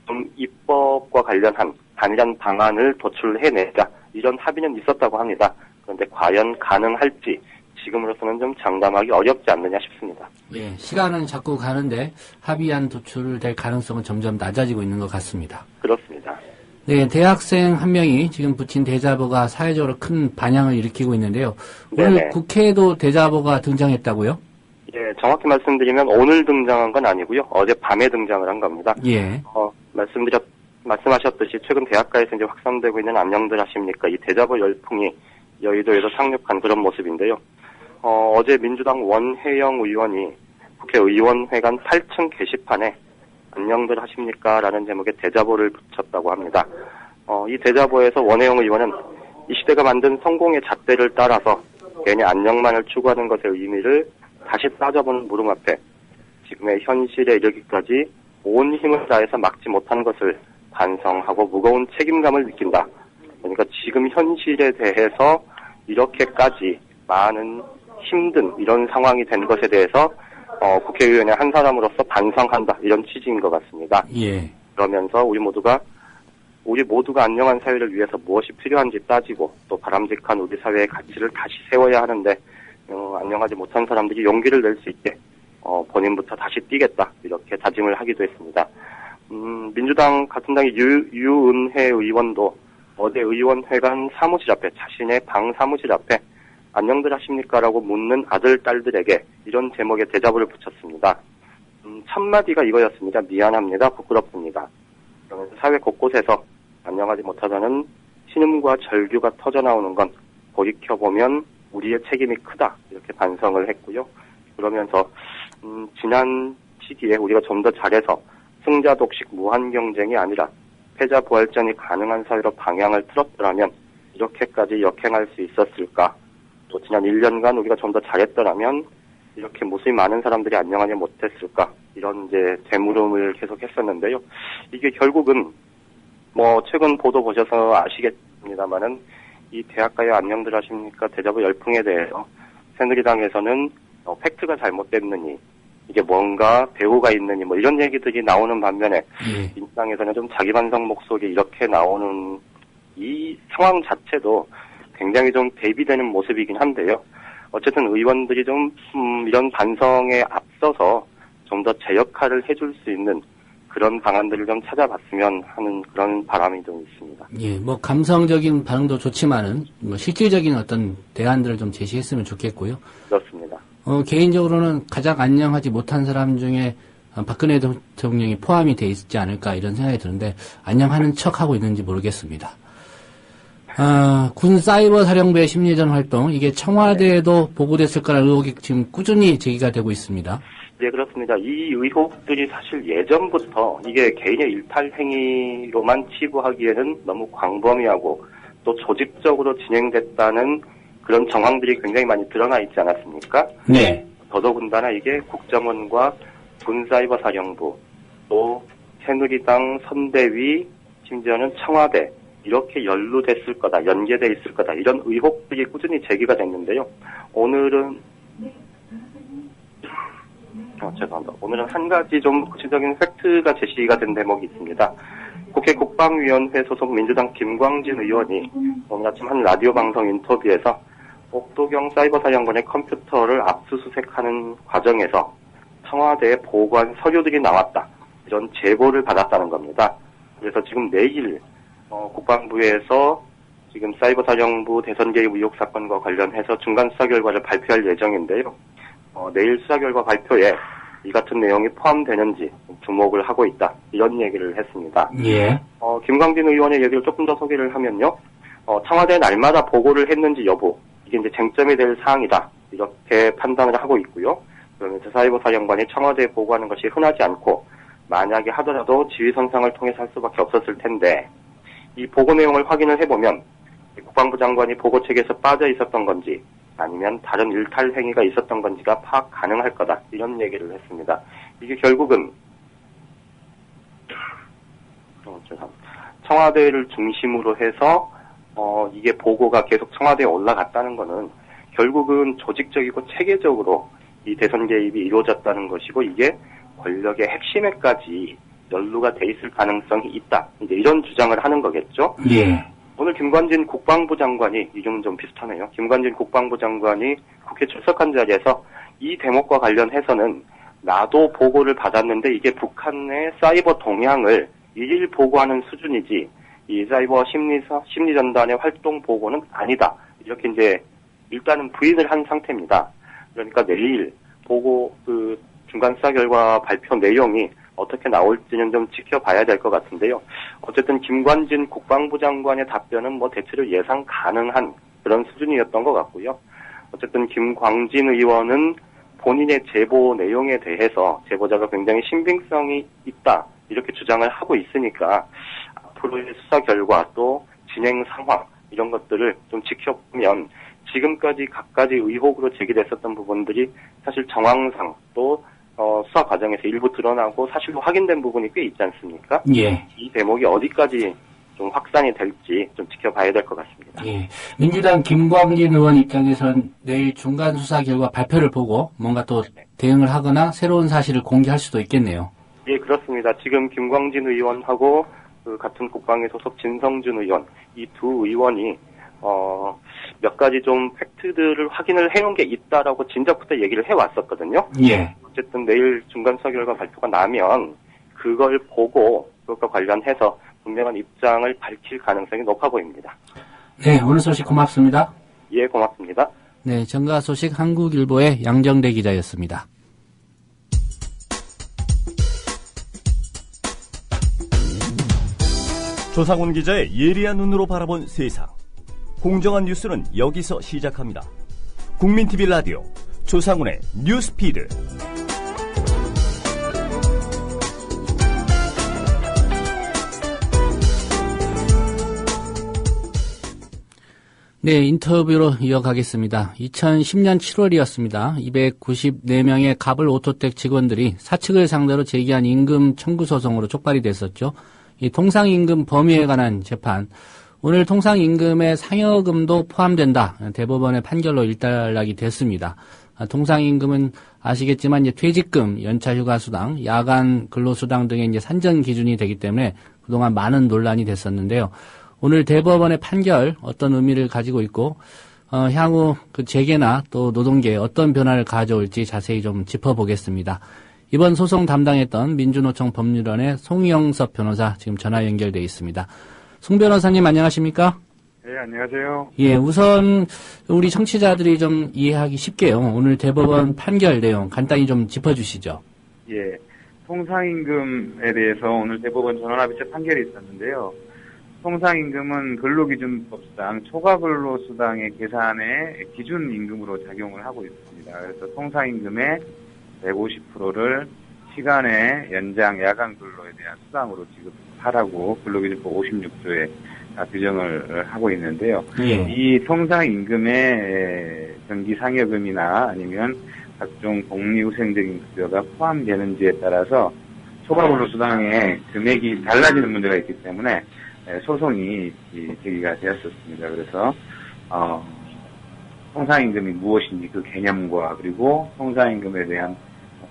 좀 입법과 관련한 단일한 방안을 도출해내자, 이런 합의는 있었다고 합니다. 그런데 과연 가능할지 지금으로서는 좀 장담하기 어렵지 않느냐 싶습니다. 예, 시간은 자꾸 가는데 합의안 도출될 가능성은 점점 낮아지고 있는 것 같습니다. 그렇습니다. 네, 대학생 한 명이 지금 붙인 대자보가 사회적으로 큰 반향을 일으키고 있는데요. 오늘 네네. 국회에도 대자보가 등장했다고요? 예, 정확히 말씀드리면 오늘 등장한 건 아니고요. 어제 밤에 등장을 한 겁니다. 예. 말씀하셨듯이 최근 대학가에서 이제 확산되고 있는 안녕들 하십니까? 이 대자보 열풍이 여의도에서 상륙한 그런 모습인데요. 어제 민주당 원혜영 의원이 국회의원회관 8층 게시판에 안녕들 하십니까? 라는 제목의 대자보를 붙였다고 합니다. 이 대자보에서 원혜영 의원은 이 시대가 만든 성공의 잣대를 따라서 괜히 안녕만을 추구하는 것의 의미를 다시 따져보는 물음 앞에 지금의 현실에 이르기까지 온 힘을 다해서 막지 못한 것을 반성하고 무거운 책임감을 느낀다. 그러니까 지금 현실에 대해서 이렇게까지 많은 힘든 이런 상황이 된 것에 대해서 국회의원의 한 사람으로서 반성한다, 이런 취지인 것 같습니다. 예. 그러면서 우리 모두가 안녕한 사회를 위해서 무엇이 필요한지 따지고 또 바람직한 우리 사회의 가치를 다시 세워야 하는데 안녕하지 못한 사람들이 용기를 낼 수 있게 본인부터 다시 뛰겠다, 이렇게 다짐을 하기도 했습니다. 민주당 같은 당의 유은혜 의원도 어제 의원회관 사무실 앞에, 자신의 방 사무실 앞에 안녕들 하십니까라고 묻는 아들, 딸들에게 이런 제목의 대자보를 붙였습니다. 첫 마디가 이거였습니다. 미안합니다. 부끄럽습니다. 그러면서 사회 곳곳에서 안녕하지 못하자는 신음과 절규가 터져나오는 건 돌이켜보면 우리의 책임이 크다. 이렇게 반성을 했고요. 그러면서 지난 시기에 우리가 좀 더 잘해서 승자 독식 무한 경쟁이 아니라 패자 부활전이 가능한 사회로 방향을 틀었더라면 이렇게까지 역행할 수 있었을까? 또 지난 1년간 우리가 좀 더 잘했더라면 이렇게 무수히 많은 사람들이 안녕하지 못했을까? 이런 이제 되물음을 계속 했었는데요. 이게 결국은 뭐 최근 보도 보셔서 아시겠습니다만은 이 대학가에 안녕들 하십니까? 대자보 열풍에 대해서 새누리당에서는 팩트가 잘못됐느니 이게 뭔가 배후가 있느니 뭐 이런 얘기들이 나오는 반면에 민주당에서는 좀 자기 반성 목소리 이렇게 나오는 이 상황 자체도 굉장히 좀 대비되는 모습이긴 한데요. 어쨌든 의원들이 좀 이런 반성에 앞서서 좀 더 제 역할을 해줄 수 있는 그런 방안들을 좀 찾아봤으면 하는 그런 바람이 좀 있습니다. 예, 뭐 감성적인 반응도 좋지만은 뭐 실질적인 어떤 대안들을 좀 제시했으면 좋겠고요. 그렇습니다. 개인적으로는 가장 안녕하지 못한 사람 중에 박근혜 대통령이 포함이 돼 있지 않을까 이런 생각이 드는데 안녕하는 척하고 있는지 모르겠습니다. 군 사이버 사령부의 심리전 활동 이게 청와대에도 보고됐을 거라는 의혹이 지금 꾸준히 제기가 되고 있습니다. 네, 그렇습니다. 이 의혹들이 사실 예전부터 이게 개인의 일탈 행위로만 치부하기에는 너무 광범위하고 또 조직적으로 진행됐다는 그런 정황들이 굉장히 많이 드러나 있지 않았습니까? 네. 더더군다나 이게 국정원과 군사이버사령부, 또 새누리당 선대위, 심지어는 청와대 이렇게 연루됐을 거다, 연계돼 있을 거다 이런 의혹들이 꾸준히 제기가 됐는데요. 오늘은 죄송합니다. 오늘은 한 가지 좀 구체적인 팩트가 제시가 된 대목이 있습니다. 국회 국방위원회 소속 민주당 김광진 의원이 오늘 아침 한 라디오 방송 인터뷰에서 옥도경 사이버사령관의 컴퓨터를 압수수색하는 과정에서 청와대에 보고한 서류들이 나왔다. 이런 제보를 받았다는 겁니다. 그래서 지금 내일 국방부에서 지금 사이버사령부 대선 개입 의혹 사건과 관련해서 중간 수사 결과를 발표할 예정인데요. 내일 수사 결과 발표에 이 같은 내용이 포함되는지 주목을 하고 있다. 이런 얘기를 했습니다. 예. 김광진 의원의 얘기를 조금 더 소개를 하면요. 청와대에 날마다 보고를 했는지 여부, 이게 이제 쟁점이 될 사항이다. 이렇게 판단을 하고 있고요. 그러면서 사이버사령관이 청와대에 보고하는 것이 흔하지 않고 만약에 하더라도 지휘선상을 통해서 할 수밖에 없었을 텐데 이 보고 내용을 확인을 해보면 국방부 장관이 보고 체계에서 빠져 있었던 건지 아니면 다른 일탈 행위가 있었던 건지가 파악 가능할 거다. 이런 얘기를 했습니다. 이게 결국은 청와대를 중심으로 해서 이게 보고가 계속 청와대에 올라갔다는 거는 결국은 조직적이고 체계적으로 이 대선 개입이 이루어졌다는 것이고 이게 권력의 핵심에까지 연루가 돼 있을 가능성이 있다. 이제 이런 주장을 하는 거겠죠. 예. 오늘 김관진 국방부 장관이 이름은 좀 비슷하네요. 김관진 국방부 장관이 국회 출석한 자리에서 이 대목과 관련해서는 나도 보고를 받았는데 이게 북한의 사이버 동향을 일일 보고하는 수준이지 이 사이버 심리전단의 활동 보고는 아니다. 이렇게 이제 일단은 부인을 한 상태입니다. 그러니까 내일 보고 그 중간 수사 결과 발표 내용이 어떻게 나올지는 좀 지켜봐야 될 것 같은데요. 어쨌든 김관진 국방부 장관의 답변은 뭐 대체로 예상 가능한 그런 수준이었던 것 같고요. 어쨌든 김광진 의원은 본인의 제보 내용에 대해서 제보자가 굉장히 신빙성이 있다 이렇게 주장을 하고 있으니까 앞으로의 수사 결과 또 진행 상황 이런 것들을 좀 지켜보면 지금까지 갖가지 의혹으로 제기됐었던 부분들이 사실 정황상 또 수사 과정에서 일부 드러나고 사실로 확인된 부분이 꽤 있지 않습니까? 예. 이 대목이 어디까지 좀 확산이 될지 좀 지켜봐야 될 것 같습니다. 예. 민주당 김광진 의원 입장에서는 내일 중간 수사 결과 발표를 보고 뭔가 또 대응을 하거나 새로운 사실을 공개할 수도 있겠네요. 예, 그렇습니다. 지금 김광진 의원하고 그 같은 국방위 소속 진성준 의원 이 두 의원이 몇 가지 좀 팩트들을 확인을 해놓은 게 있다라고 진작부터 얘기를 해왔었거든요. 예. 어쨌든 내일 중간 수사 결과 발표가 나면 그걸 보고 그것과 관련해서 분명한 입장을 밝힐 가능성이 높아 보입니다. 네, 오늘 소식 고맙습니다. 예, 고맙습니다. 네, 정가 소식 한국일보의 양정대 기자였습니다. 조상훈 기자의 예리한 눈으로 바라본 세상. 공정한 뉴스는 여기서 시작합니다. 국민TV 라디오 조상훈의 뉴스피드. 네, 인터뷰로 이어가겠습니다. 2010년 7월이었습니다. 294명의 갑을 오토텍 직원들이 사측을 상대로 제기한 임금 청구 소송으로 촉발이 됐었죠. 이 통상임금 범위에 관한 재판. 오늘 통상임금에 상여금도 포함된다. 대법원의 판결로 일단락이 됐습니다. 통상임금은 아시겠지만 이제 퇴직금, 연차휴가수당, 야간 근로수당 등의 이제 산정 기준이 되기 때문에 그동안 많은 논란이 됐었는데요. 오늘 대법원의 판결 어떤 의미를 가지고 있고 향후 그 재계나 또 노동계에 어떤 변화를 가져올지 자세히 좀 짚어보겠습니다. 이번 소송 담당했던 민주노총 법률원의 송영섭 변호사 지금 전화 연결돼 있습니다. 송 변호사님 안녕하십니까? 네, 안녕하세요. 예, 우선 우리 청취자들이 좀 이해하기 쉽게요. 오늘 대법원 판결 내용 간단히 좀 짚어주시죠. 예, 통상임금에 대해서 오늘 대법원 전원합의체 판결이 있었는데요. 통상임금은 근로기준법상 초과근로수당의 계산의 기준임금으로 작용을 하고 있습니다. 그래서 통상임금의 150%를 시간의 연장, 야간 근로에 대한 수당으로 지급하라고 근로기준법 56조에 규정을 하고 있는데요. 예. 이 통상임금의 정기상여금이나 아니면 각종 복리후생적인 급여가 포함되는지에 따라서 초과근로수당의 금액이 달라지는 문제가 있기 때문에 소송이 제기가 되었었습니다. 그래서 통상임금이 무엇인지 그 개념과 그리고 통상임금에 대한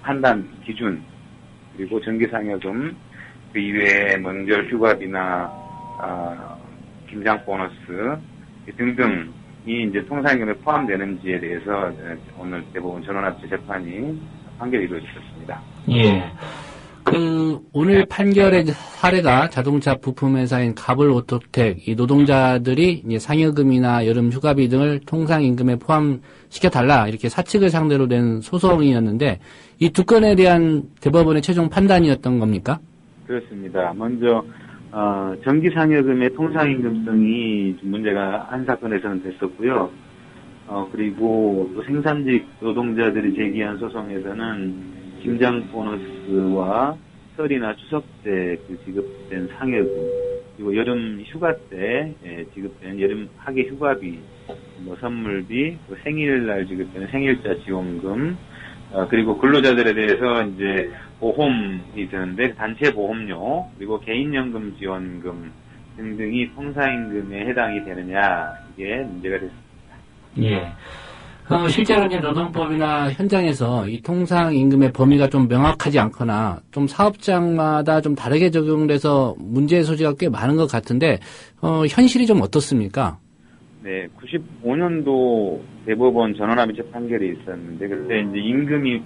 판단 기준 그리고 정기상여금 그 이외에 명절 휴가비나 김장 보너스 등등이 이제 통상임금에 포함되는지에 대해서 오늘 대법원 전원합체 재판이 판결이 이루어졌습니다. 예. 오늘 판결의 사례가 자동차 부품회사인 갑을 오토텍, 이 노동자들이 이제 상여금이나 여름 휴가비 등을 통상임금에 포함시켜달라, 이렇게 사측을 상대로 낸 소송이었는데, 이 두 건에 대한 대법원의 최종 판단이었던 겁니까? 그렇습니다. 먼저, 정기상여금의 통상임금성이 문제가 한 사건에서는 됐었고요. 그리고 또 생산직 노동자들이 제기한 소송에서는 김장 보너스와 설이나 추석 때 지급된 상여금, 그리고 여름 휴가 때 지급된 여름 학예 휴가비, 선물비, 생일날 지급되는 생일자 지원금, 그리고 근로자들에 대해서 이제 보험이 되는데 단체 보험료, 그리고 개인연금 지원금 등등이 통상임금에 해당이 되느냐, 이게 문제가 됐습니다. 예. 실제로 이제 노동법이나 현장에서 이 통상임금의 범위가 좀 명확하지 않거나 좀 사업장마다 좀 다르게 적용돼서 문제의 소지가 꽤 많은 것 같은데, 현실이 좀 어떻습니까? 네, 95년도 대법원 전원합의체 판결이 있었는데, 그때 이제 임금이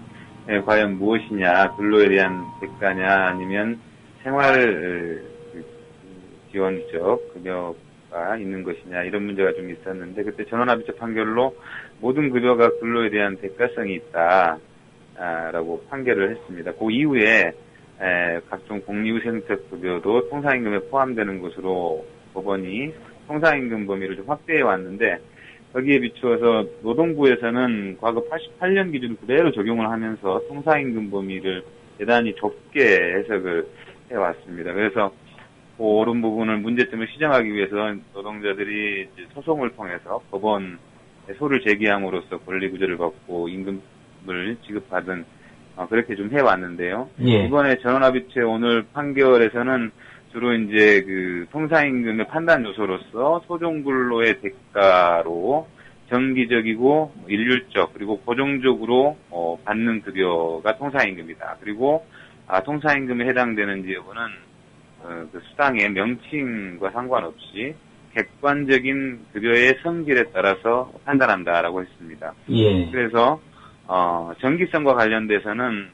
과연 무엇이냐, 근로에 대한 대가냐, 아니면 생활 지원적 급여가 있는 것이냐, 이런 문제가 좀 있었는데, 그때 전원합의체 판결로 모든 급여가 근로에 대한 대가성이 있다, 라고 판결을 했습니다. 그 이후에, 각종 복리후생적 급여도 통상임금에 포함되는 것으로 법원이 통상임금 범위를 좀 확대해 왔는데, 거기에 비추어서 노동부에서는 과거 88년 기준 그대로 적용을 하면서 통상임금 범위를 대단히 좁게 해석을 해왔습니다. 그래서 그 옳은 부분을 문제점을 시정하기 위해서 노동자들이 이제 소송을 통해서 법원에 소를 제기함으로써 권리 구제를 받고 임금을 지급하든 그렇게 좀 해왔는데요. 예. 이번에 전원합의체 오늘 판결에서는 주로 이제 그 통상임금의 판단 요소로서 소종근로의 대가로 정기적이고 일률적 그리고 고정적으로 받는 급여가 통상임금이다. 그리고 통상임금에 해당되는지 여부는 그 수당의 명칭과 상관없이 객관적인 급여의 성질에 따라서 판단한다라고 했습니다. 예. 그래서 정기성과 관련돼서는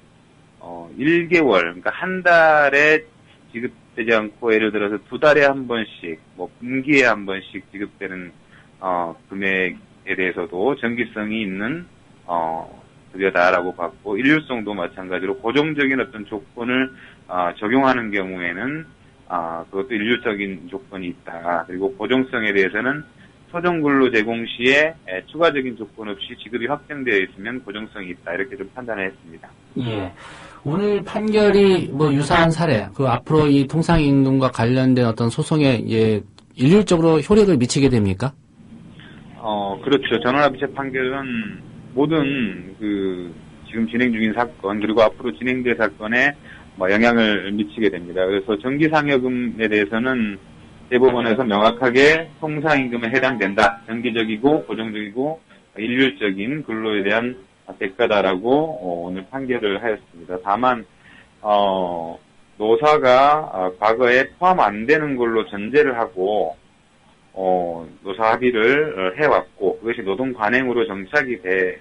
1개월, 그러니까 한 달에 지급되지 않고 예를 들어서 2달에 한 번씩, 뭐 분기에 한 번씩 지급되는 금액에 대해서도 정기성이 있는 급여다라고 봤고, 일률성도 마찬가지로 고정적인 어떤 조건을 적용하는 경우에는 그것도 일률적인 조건이 있다. 그리고 고정성에 대해서는 소정근로 제공 시에 추가적인 조건 없이 지급이 확정되어 있으면 고정성이 있다. 이렇게 좀 판단을 했습니다. 예. 오늘 판결이 뭐 유사한 사례, 그 앞으로 이 통상임금과 관련된 어떤 소송에 일률적으로 효력을 미치게 됩니까? 그렇죠. 전원합의체 판결은 모든 지금 진행 중인 사건 그리고 앞으로 진행될 사건에 영향을 미치게 됩니다. 그래서 정기상여금에 대해서는 대법원에서 명확하게 통상임금에 해당된다. 정기적이고 고정적이고 일률적인 근로에 대한 대가다라고 오늘 판결을 하였습니다. 다만 노사가 과거에 포함 안 되는 걸로 전제를 하고 노사 합의를 해왔고 그것이 노동관행으로 정착이 돼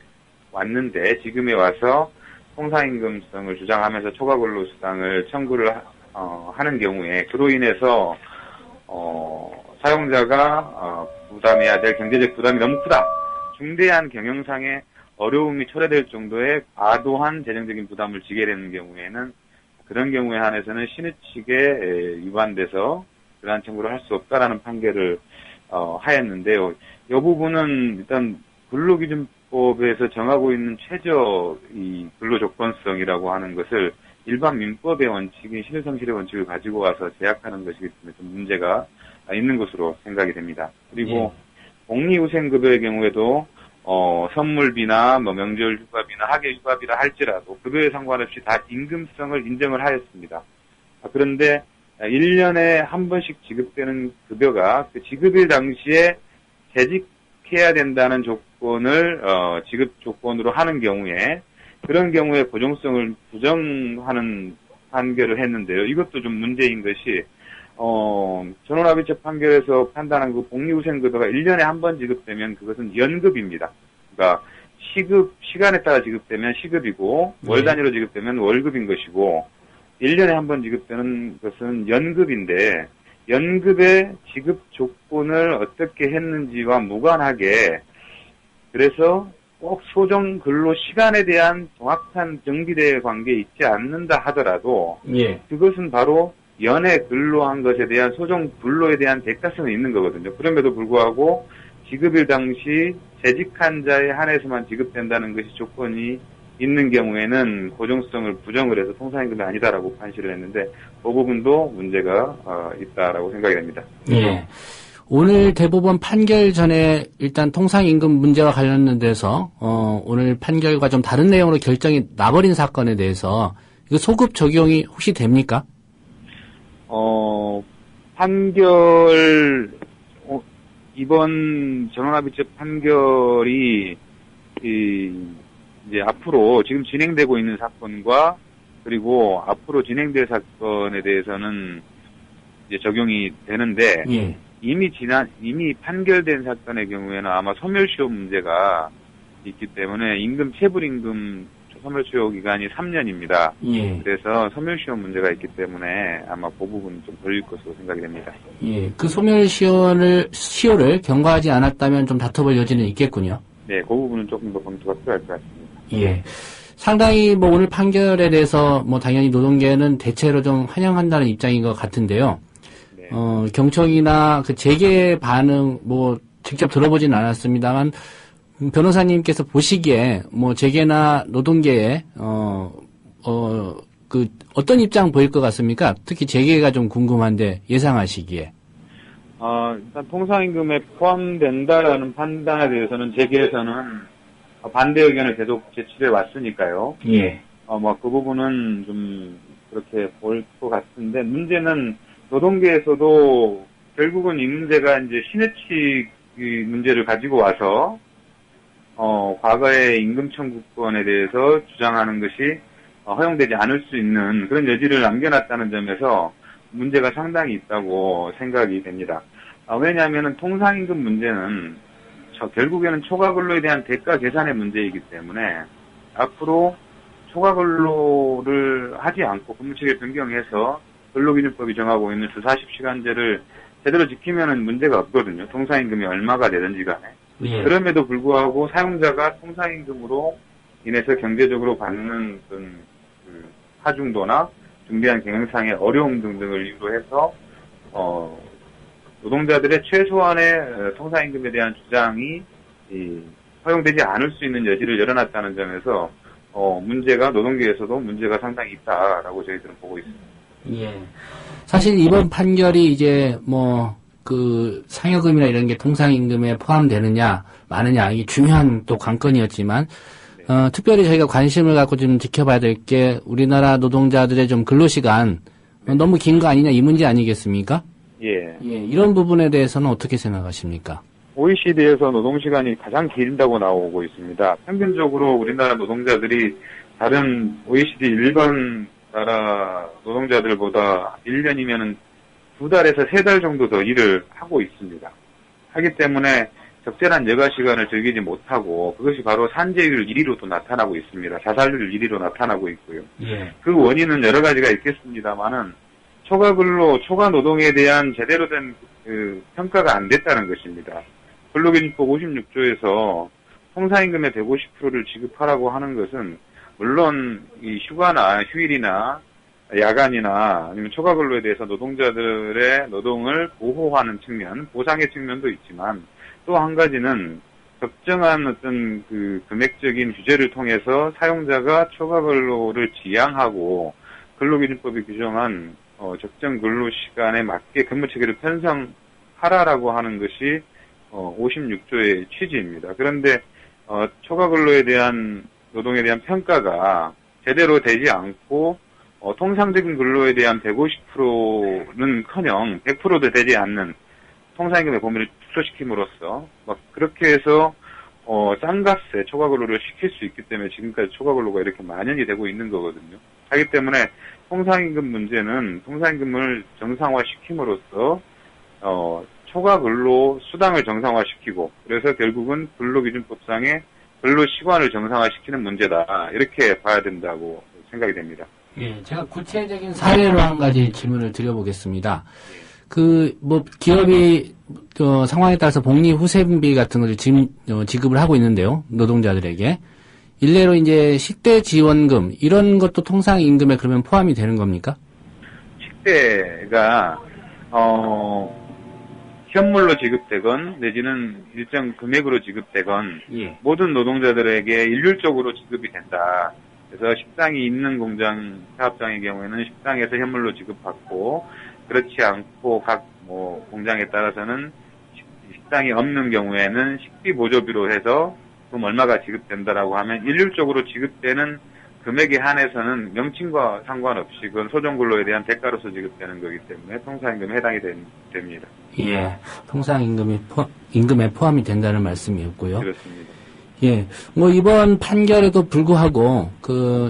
왔는데 지금에 와서 통상임금성을 주장하면서 초과근로수당을 청구를 하는 경우에 그로 인해서 사용자가 부담해야 될 경제적 부담이 너무 크다. 중대한 경영상의 어려움이 초래될 정도의 과도한 재정적인 부담을 지게 되는 경우에는 그런 경우에 한해서는 신의칙에 위반돼서 그러한 청구를 할 수 없다라는 판결을 하였는데요. 이 부분은 일단 근로기준법에서 정하고 있는 최저 이 근로조건성이라고 하는 것을 일반 민법의 원칙인 실효성실의 원칙을 가지고 와서 제약하는 것이기 때문에 좀 문제가 있는 것으로 생각이 됩니다. 그리고 복리후생급여의 경우에도 선물비나 명절 휴가비나 학예 휴가비라 할지라도 급여에 상관없이 다 임금성을 인정을 하였습니다. 그런데 1년에 한 번씩 지급되는 급여가 그 지급일 당시에 재직해야 된다는 조건을 지급 조건으로 하는 경우에 그런 경우에 고정성을 부정하는 판결을 했는데요. 이것도 좀 문제인 것이 전원합의체 판결에서 판단한 그 복리후생급여가 1년에 한 번 지급되면 그것은 연급입니다. 그러니까 시간에 따라 지급되면 시급이고 월 단위로 지급되면 월급인 것이고 1년에 한 번 지급되는 것은 연급인데 연급의 지급 조건을 어떻게 했는지와 무관하게 그래서 꼭 소정 근로 시간에 대한 정확한 정비대의 관계에 있지 않는다 하더라도 그것은 바로 연애 근로한 것에 대한 소정 근로에 대한 대가성이 있는 거거든요. 그럼에도 불구하고 지급일 당시 재직한 자에 한해서만 지급된다는 것이 조건이 있는 경우에는 고정성을 부정을 해서 통상임금이 아니다라고 판시를 했는데 그 부분도 문제가 있다라고 생각이 됩니다. 예. 오늘 대법원 판결 전에 일단 통상임금 문제와 관련돼서 오늘 판결과 좀 다른 내용으로 결정이 나버린 사건에 대해서 이거 소급 적용이 혹시 됩니까? 판결 이번 전원합의체 판결이 이제 앞으로 지금 진행되고 있는 사건과 그리고 앞으로 진행될 사건에 대해서는 이제 적용이 되는데 이미 판결된 사건의 경우에는 아마 소멸시효 문제가 있기 때문에 임금 체불임금 소멸시효 기간이 3년입니다. 그래서 소멸시효 문제가 있기 때문에 아마 그 부분은 좀 걸릴 것으로 생각이 됩니다. 그 소멸시효를 경과하지 않았다면 좀 다퉈볼 여지는 있겠군요. 네, 그 부분은 조금 더 검토가 필요할 것 같습니다. 상당히 뭐 오늘 판결에 대해서 뭐 당연히 노동계는 대체로 좀 환영한다는 입장인 것 같은데요. 경청이나 그 재계 반응 뭐 직접 들어보진 않았습니다만 변호사님께서 보시기에 뭐 재계나 노동계에 그 어떤 입장 보일 것 같습니까? 특히 재계가 좀 궁금한데 예상하시기에. 일단 통상임금에 포함된다라는 판단에 대해서는 재계에서는 반대 의견을 계속 제출해 왔으니까요. 뭐 그 부분은 좀 그렇게 볼 것 같은데 문제는 노동계에서도 결국은 이 문제가 이제 신의칙 문제를 가지고 와서 과거의 임금 청구권에 대해서 주장하는 것이 허용되지 않을 수 있는 그런 여지를 남겨놨다는 점에서 문제가 상당히 있다고 생각이 됩니다. 왜냐하면 통상임금 문제는 결국에는 초과근로에 대한 대가 계산의 문제이기 때문에 앞으로 초과근로를 하지 않고 근무체계 변경해서 근로기준법이 정하고 있는 주 40시간제를 제대로 지키면은 문제가 없거든요. 통상임금이 얼마가 되든지 간에. 예. 그럼에도 불구하고 사용자가 통상임금으로 인해서 경제적으로 받는 어떤 하중도나 중대한 경영상의 어려움 등등을 이유로 해서 노동자들의 최소한의 통상임금에 대한 주장이 허용되지 않을 수 있는 여지를 열어놨다는 점에서 문제가 노동계에서도 문제가 상당히 있다라고 저희들은 보고 있습니다. 예. 사실 이번 판결이 이제 상여금이나 이런 게 통상임금에 포함되느냐 마느냐 이게 중요한 또 관건이었지만 특별히 저희가 관심을 갖고 좀 지켜봐야 될 게 우리나라 노동자들의 좀 근로시간 너무 긴 거 아니냐 이 문제 아니겠습니까? 예. 이런 부분에 대해서는 어떻게 생각하십니까? OECD에서 노동시간이 가장 길다고 나오고 있습니다. 평균적으로 우리나라 노동자들이 다른 OECD 일반 나라 노동자들보다 1년이면은 2달에서 3달 정도 더 일을 하고 있습니다. 하기 때문에 적절한 여가 시간을 즐기지 못하고 그것이 바로 산재율 1위로도 나타나고 있습니다. 자살률 1위로 나타나고 있고요. 예. 그 원인은 여러 가지가 있겠습니다만은 초과근로, 초과노동에 대한 제대로 된 평가가 안 됐다는 것입니다. 근로기준법 56조에서 통상임금의 150%를 지급하라고 하는 것은 물론 이 휴가나 휴일이나 야간이나 아니면 초과근로에 대해서 노동자들의 노동을 보호하는 측면, 보상의 측면도 있지만 또 한 가지는 적정한 어떤 금액적인 규제를 통해서 사용자가 초과근로를 지양하고 근로기준법이 규정한 적정 근로시간에 맞게 근무체계를 편성하라라고 하는 것이 56조의 취지입니다. 그런데 초과근로에 대한 노동에 대한 평가가 제대로 되지 않고 통상적인 근로에 대한 150%는커녕 100%도 되지 않는 통상임금의 범위를 축소시킴으로써 그렇게 해서 싼값에 초과근로를 시킬 수 있기 때문에 지금까지 초과근로가 이렇게 만연이 되고 있는 거거든요. 하기 때문에 통상임금 문제는 통상임금을 정상화시킴으로써 초과근로 수당을 정상화시키고 그래서 결국은 근로기준법상의 근로시간을 정상화시키는 문제다. 이렇게 봐야 된다고 생각이 됩니다. 예, 제가 구체적인 사례로 한 가지 질문을 드려보겠습니다. 기업이 상황에 따라서 복리 후생비 같은 것을 지급을 하고 있는데요. 노동자들에게. 일례로 이제 식대 지원금 이런 것도 통상임금에 그러면 포함이 되는 겁니까? 식대가 현물로 지급되건 내지는 일정 금액으로 지급되건 예. 모든 노동자들에게 일률적으로 지급이 된다. 그래서 식당이 있는 공장 사업장의 경우에는 식당에서 현물로 지급받고 그렇지 않고 각 공장에 따라서는 식당이 없는 경우에는 식비 보조비로 해서 그럼 얼마가 지급된다라고 하면 일률적으로 지급되는 금액에 한해서는 명칭과 상관없이 그건 소정근로에 대한 대가로서 지급되는 거기 때문에 통상임금에 해당이 됩니다. 예, 통상임금에 포함이 된다는 말씀이었고요. 그렇습니다. 예, 이번 판결에도 불구하고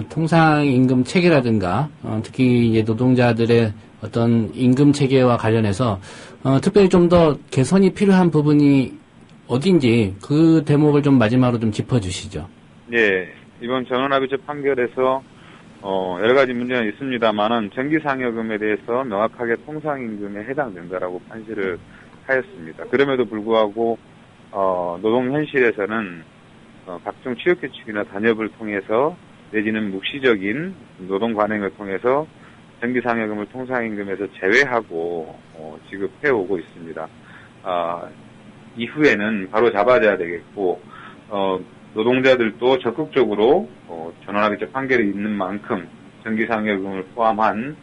통상임금 체계라든가 특히 이제 노동자들의 어떤 임금 체계와 관련해서 특별히 좀 더 개선이 필요한 부분이 어딘지 그 대목을 좀 마지막으로 좀 짚어주시죠. 예, 이번 전원합의체 판결에서 여러 가지 문제는 있습니다만은 정기상여금에 대해서 명확하게 통상임금에 해당된다라고 판시를 하였습니다. 그럼에도 불구하고 노동 현실에서는 각종 취업규칙이나 단협을 통해서 내지는 묵시적인 노동 관행을 통해서 정기상여금을 통상임금에서 제외하고 지급해오고 있습니다. 이후에는 바로 잡아줘야 되겠고 노동자들도 적극적으로 전원합의체 판결이 있는 만큼 정기상여금을 포함한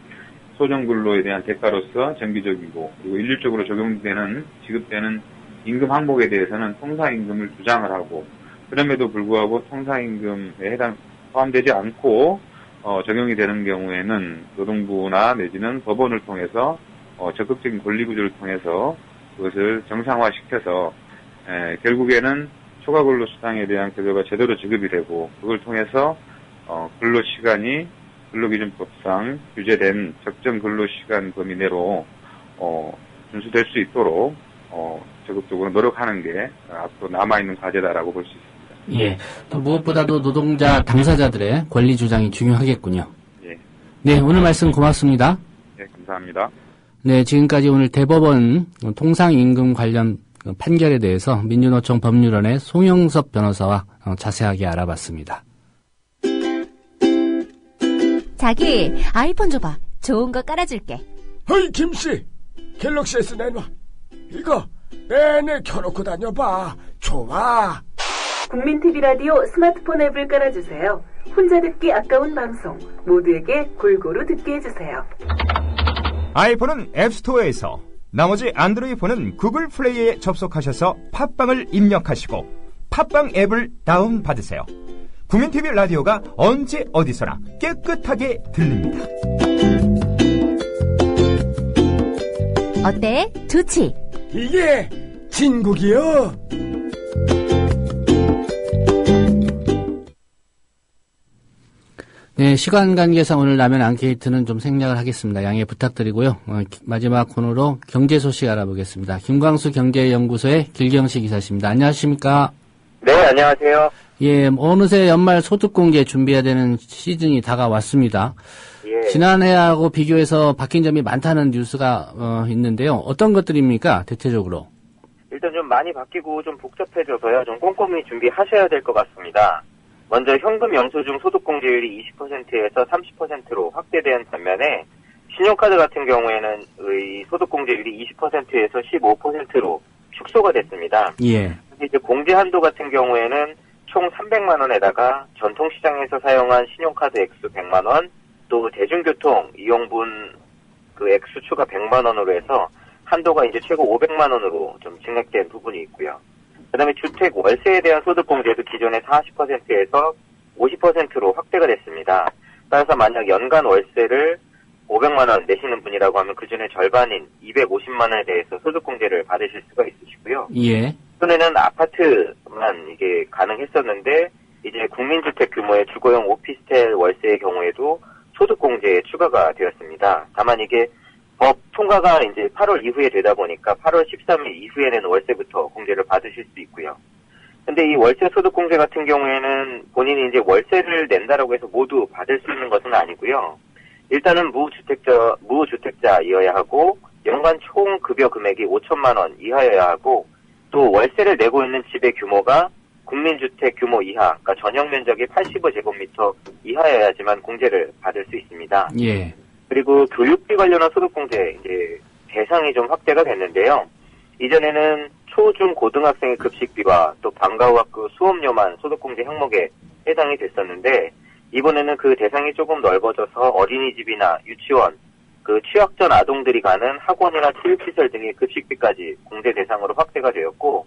소정근로에 대한 대가로서 정기적이고 그리고 일률적으로 적용되는 지급되는 임금 항목에 대해서는 통상임금을 주장을 하고 그럼에도 불구하고 통상임금에 포함되지 않고 적용이 되는 경우에는 노동부나 내지는 법원을 통해서 적극적인 권리구조를 통해서 그것을 정상화시켜서 결국에는 초과근로 수당에 대한 급여가 제대로 지급이 되고 그걸 통해서 근로시간이 근로기준법상 규제된 적정 근로시간 범위 내로 준수될 수 있도록 적극적으로 노력하는 게 앞으로 남아있는 과제다라고 볼 수 있습니다. 예, 또 무엇보다도 노동자 당사자들의 권리 주장이 중요하겠군요. 예. 네, 오늘 말씀 고맙습니다. 네, 감사합니다. 감사합니다. 네, 지금까지 오늘 대법원 통상임금 관련 판결에 대해서 민주노총 법률원의 송영섭 변호사와 자세하게 알아봤습니다. 자기, 아이폰 줘봐. 좋은 거 깔아줄게. 어이, 김씨. 갤럭시 S 내놔. 이거 내내 켜놓고 다녀봐. 좋아. 국민 TV 라디오 스마트폰 앱을 깔아주세요. 혼자 듣기 아까운 방송 모두에게 골고루 듣게 해주세요. 아이폰은 앱스토어에서, 나머지 안드로이드 폰은 구글 플레이에 접속하셔서 팟빵을 입력하시고 팟빵 앱을 다운받으세요. 국민 TV 라디오가 언제 어디서나 깨끗하게 들립니다. 어때? 좋지? 이게 진국이요. 네, 시간 관계상 오늘 라면 앙케이트는 좀 생략을 하겠습니다. 양해 부탁드리고요. 마지막 코너로 경제 소식 알아보겠습니다. 김광수 경제연구소의 길경식 이사십니다. 안녕하십니까? 네, 안녕하세요. 예, 어느새 연말 소득공제 준비해야 되는 시즌이 다가왔습니다. 예. 지난해하고 비교해서 바뀐 점이 많다는 뉴스가 있는데요. 어떤 것들입니까, 대체적으로? 일단 좀 많이 바뀌고 좀 복잡해져서요. 좀 꼼꼼히 준비하셔야 될 것 같습니다. 먼저 현금 영수증 소득공제율이 20%에서 30%로 확대된 반면에 신용카드 같은 경우에는 의 소득공제율이 20%에서 15%로 축소가 됐습니다. 예. 이제 공제 한도 같은 경우에는 총 300만 원에다가 전통시장에서 사용한 신용카드 액수 100만 원, 또 대중교통 이용분 그 액수 추가 100만 원으로 해서 한도가 이제 최고 500만 원으로 좀 증액된 부분이 있고요. 그 다음에 주택 월세에 대한 소득공제도 기존의 40%에서 50%로 확대가 됐습니다. 따라서 만약 연간 월세를 500만 원 내시는 분이라고 하면 그중에 절반인 250만 원에 대해서 소득공제를 받으실 수가 있으시고요. 예. 전에는 아파트만 이게 가능했었는데 이제 국민주택 규모의 주거용 오피스텔 월세의 경우에도 소득공제에 추가가 되었습니다. 다만 이게 법 통과가 이제 8월 이후에 되다 보니까 8월 13일 이후에는 월세부터 공제를 받으실 수 있고요. 근데 이 월세 소득공제 같은 경우에는 본인이 이제 월세를 낸다라고 해서 모두 받을 수 있는 것은 아니고요. 일단은 무주택자이어야 하고 연간 총 급여 금액이 5천만 원 이하여야 하고 또 월세를 내고 있는 집의 규모가 국민주택 규모 이하, 그러니까 전용 면적이 85제곱미터 이하여야지만 공제를 받을 수 있습니다. 예. 그리고 교육비 관련한 소득공제 이제 대상이 좀 확대가 됐는데요. 이전에는 초, 중, 고등학생의 급식비와 또 방과후학교 수업료만 소득공제 항목에 해당이 됐었는데 이번에는 그 대상이 조금 넓어져서 어린이집이나 유치원, 그 취학 전 아동들이 가는 학원이나 체육시설 등의 급식비까지 공제 대상으로 확대가 되었고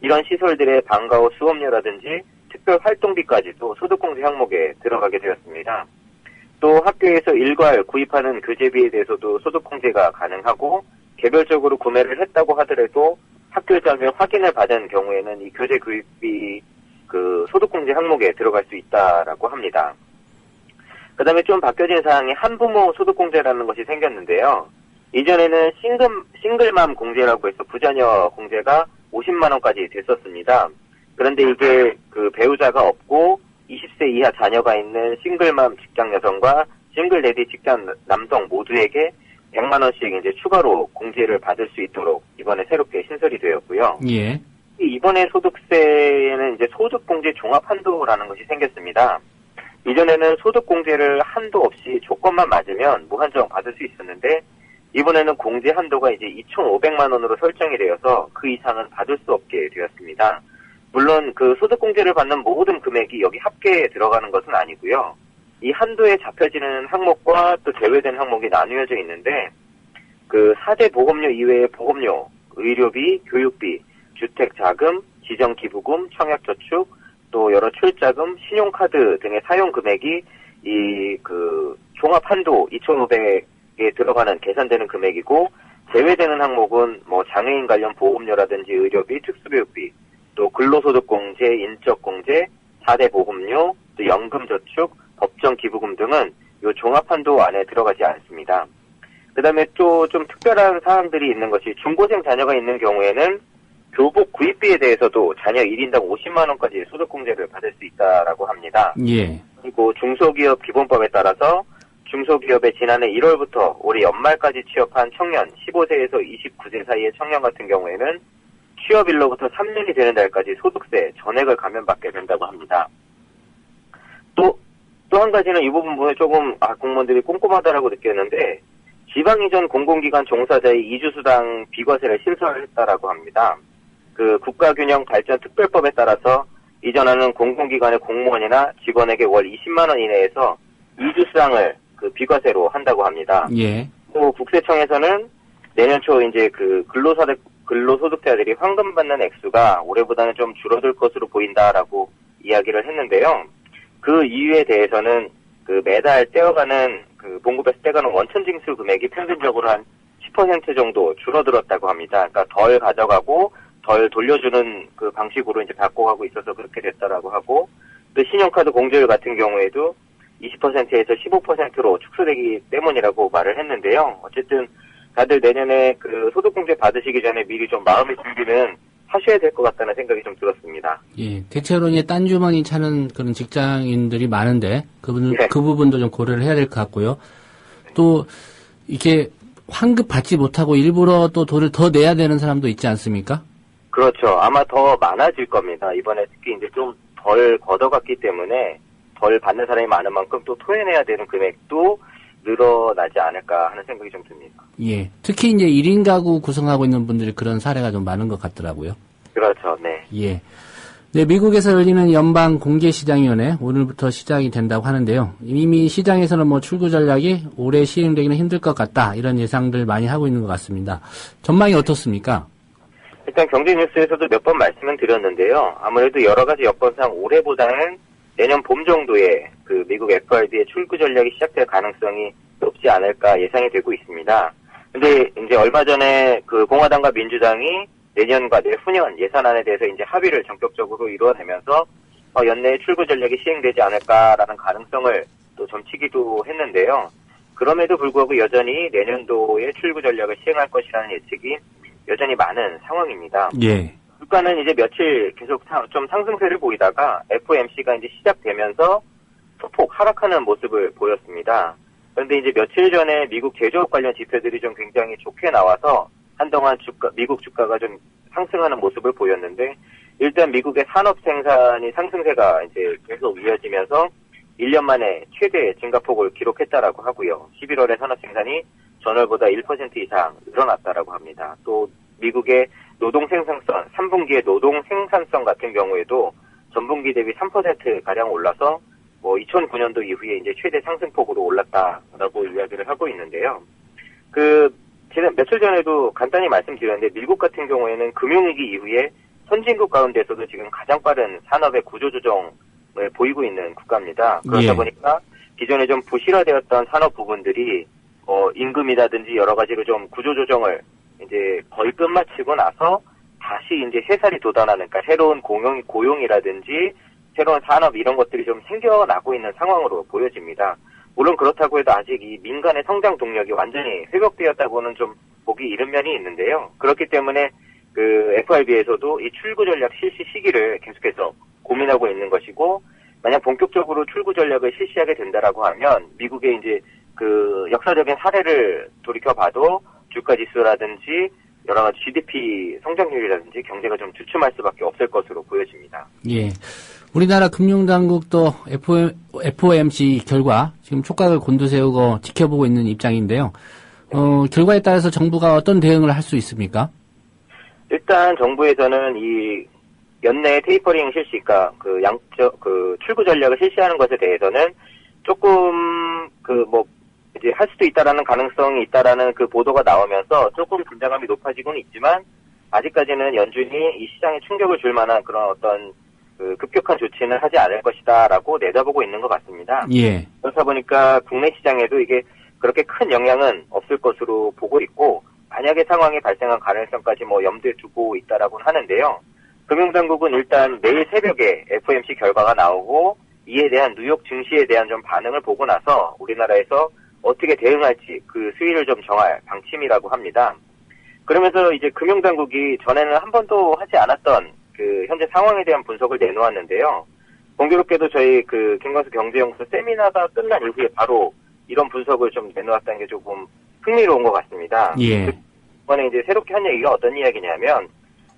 이런 시설들의 방과후 수업료라든지 특별 활동비까지도 소득공제 항목에 들어가게 되었습니다. 또 학교에서 일괄 구입하는 교재비에 대해서도 소득공제가 가능하고 개별적으로 구매를 했다고 하더라도 학교장에 확인을 받은 경우에는 이 교재 구입비 그 소득공제 항목에 들어갈 수 있다라고 합니다. 그 다음에 좀 바뀌어진 사항이 한부모 소득공제라는 것이 생겼는데요. 이전에는 싱글맘 공제라고 해서 부자녀 공제가 50만 원까지 됐었습니다. 그런데 이게 그 배우자가 없고 20세 이하 자녀가 있는 싱글맘 직장 여성과 싱글레디 직장 남성 모두에게 100만 원씩 이제 추가로 공제를 받을 수 있도록 이번에 새롭게 신설이 되었고요. 예. 이번에 소득세에는 이제 소득공제 종합한도라는 것이 생겼습니다. 이전에는 소득공제를 한도 없이 조건만 맞으면 무한정 받을 수 있었는데 이번에는 공제 한도가 이제 2,500만 원으로 설정이 되어서 그 이상은 받을 수 없게 되었습니다. 물론 그 소득공제를 받는 모든 금액이 여기 합계에 들어가는 것은 아니고요. 이 한도에 잡혀지는 항목과 또 제외된 항목이 나누어져 있는데 그 4대 보험료 이외의 보험료, 의료비, 교육비, 주택자금, 지정기부금, 청약저축, 또 여러 출자금, 신용카드 등의 사용 금액이 이 그 종합한도 2,500에 들어가는 계산되는 금액이고 제외되는 항목은 뭐 장애인 관련 보험료라든지 의료비, 특수교육비, 또 근로소득공제, 인적공제, 4대 보험료, 또 연금저축, 법정기부금 등은 이 종합한도 안에 들어가지 않습니다. 그 다음에 또 좀 특별한 사항들이 있는 것이 중고생 자녀가 있는 경우에는 교복 구입비에 대해서도 자녀 1인당 50만 원까지 소득공제를 받을 수 있다라고 합니다. 예. 그리고 중소기업 기본법에 따라서 중소기업에 지난해 1월부터 올해 연말까지 취업한 청년 15세에서 29세 사이의 청년 같은 경우에는 취업일로부터 3년이 되는 달까지 소득세 전액을 감면받게 된다고 합니다. 또 한 가지는 이 부분에 조금 공무원들이 꼼꼼하다라고 느꼈는데 지방 이전 공공기관 종사자의 이주수당 비과세를 신설했다라고 합니다. 그 국가균형발전특별법에 따라서 이전하는 공공기관의 공무원이나 직원에게 월 20만 원 이내에서 이주수당을 그 비과세로 한다고 합니다. 예. 또 국세청에서는 내년 초 이제 그 근로소득자들이 환급 받는 액수가 올해보다는 좀 줄어들 것으로 보인다라고 이야기를 했는데요. 그 이유에 대해서는 그 매달 떼어가는 그 봉급에서 떼가는 원천징수 금액이 평균적으로 한 10% 정도 줄어들었다고 합니다. 그러니까 덜 가져가고 덜 돌려주는 그 방식으로 이제 바꿔가고 있어서 그렇게 됐다라고 하고, 또 신용카드 공제율 같은 경우에도 20%에서 15%로 축소되기 때문이라고 말을 했는데요. 어쨌든 다들 내년에 그 소득공제 받으시기 전에 미리 좀 마음의 준비는 하셔야 될 것 같다는 생각이 좀 들었습니다. 예, 대체로 이제 딴 주머니 차는 그런 직장인들이 많은데 그 부분도 좀 고려를 해야 될 것 같고요. 또 이렇게 환급 받지 못하고 일부러 또 돈을 더 내야 되는 사람도 있지 않습니까? 그렇죠. 아마 더 많아질 겁니다. 이번에 특히 이제 좀 덜 걷어갔기 때문에 덜 받는 사람이 많은 만큼 또 토해내야 되는 금액도 늘어나지 않을까 하는 생각이 좀 듭니다. 예. 특히 이제 1인 가구 구성하고 있는 분들이 그런 사례가 좀 많은 것 같더라고요. 그렇죠. 네. 예. 네, 미국에서 열리는 연방공개시장위원회 오늘부터 시작이 된다고 하는데요. 이미 시장에서는 뭐 출구 전략이 올해 시행되기는 힘들 것 같다, 이런 예상들 많이 하고 있는 것 같습니다. 전망이 어떻습니까? 일단 경제뉴스에서도 몇 번 말씀은 드렸는데요. 아무래도 여러 가지 여건상 올해보다는 내년 봄 정도에 그 미국 FRB의 출구 전략이 시작될 가능성이 높지 않을까 예상이 되고 있습니다. 근데 이제 얼마 전에 그 공화당과 민주당이 내년과 내후년 예산안에 대해서 이제 합의를 전격적으로 이루어내면서 연내에 출구 전략이 시행되지 않을까라는 가능성을 또 점치기도 했는데요. 그럼에도 불구하고 여전히 내년도에 출구 전략을 시행할 것이라는 예측이 여전히 많은 상황입니다. 예. 주가는 이제 며칠 계속 좀 상승세를 보이다가 FOMC가 이제 시작되면서 소폭 하락하는 모습을 보였습니다. 그런데 이제 며칠 전에 미국 제조업 관련 지표들이 좀 굉장히 좋게 나와서 한동안 미국 주가가 좀 상승하는 모습을 보였는데, 일단 미국의 산업 생산이 상승세가 이제 계속 이어지면서 1년 만에 최대 증가폭을 기록했다라고 하고요. 11월에 산업 생산이 전월보다 1% 이상 늘어났다라고 합니다. 또 미국의 노동 생산성, 3분기의 노동 생산성 같은 경우에도 전분기 대비 3%가량 올라서 2009년도 이후에 이제 최대 상승폭으로 올랐다라고 이야기를 하고 있는데요. 제가 며칠 전에도 간단히 말씀드렸는데, 미국 같은 경우에는 금융위기 이후에 선진국 가운데서도 지금 가장 빠른 산업의 구조조정을 보이고 있는 국가입니다. 그러다 보니까 기존에 좀 부실화되었던 산업 부분들이 임금이라든지 여러 가지로 좀 구조조정을 이제 거의 끝마치고 나서 다시 이제 새살이 돋아나는, 그러니까 새로운 고용이라든지 새로운 산업 이런 것들이 좀 생겨나고 있는 상황으로 보여집니다. 물론 그렇다고 해도 아직 이 민간의 성장 동력이 완전히 회복되었다고는 좀 보기 이른 면이 있는데요. 그렇기 때문에 그 FRB에서도 이 출구 전략 실시 시기를 계속해서 고민하고 있는 것이고, 만약 본격적으로 출구 전략을 실시하게 된다라고 하면 미국의 이제 그 역사적인 사례를 돌이켜봐도 주가 지수라든지 여러 가지 GDP 성장률이라든지 경제가 좀 주춤할 수밖에 없을 것으로 보여집니다. 예. 우리나라 금융당국도 FOMC 결과 지금 촉각을 곤두세우고 지켜보고 있는 입장인데요. 결과에 따라서 정부가 어떤 대응을 할 수 있습니까? 일단 정부에서는 이 연내 테이퍼링 실시가 출구 전략을 실시하는 것에 대해서는 조금 이제 할 수도 있다라는 가능성이 있다라는 그 보도가 나오면서 조금 긴장감이 높아지고는 있지만, 아직까지는 연준이 이 시장에 충격을 줄 만한 그런 어떤 급격한 조치는 하지 않을 것이다라고 내다보고 있는 것 같습니다. 예. 그렇다 보니까 국내 시장에도 이게 그렇게 큰 영향은 없을 것으로 보고 있고, 만약에 상황이 발생한 가능성까지 염두에 두고 있다라고는 하는데요. 금융당국은 일단 내일 새벽에 FOMC 결과가 나오고 이에 대한 뉴욕 증시에 대한 좀 반응을 보고 나서 우리나라에서 어떻게 대응할지 그 수위를 좀 정할 방침이라고 합니다. 그러면서 이제 금융당국이 전에는 한 번도 하지 않았던 그 현재 상황에 대한 분석을 내놓았는데요. 공교롭게도 저희 그 김광수 경제연구소 세미나가 끝난 이후에 바로 이런 분석을 좀 내놓았다는 게 조금 흥미로운 것 같습니다. 예. 이번에 이제 새롭게 한 얘기가 어떤 이야기냐면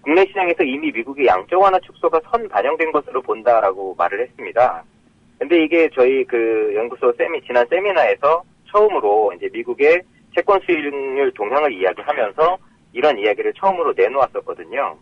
국내 시장에서 이미 미국의 양적 완화 축소가 반영된 것으로 본다라고 말을 했습니다. 근데 이게 저희 그 연구소 지난 세미나에서 처음으로 이제 미국의 채권 수익률 동향을 이야기하면서 이런 이야기를 처음으로 내놓았었거든요.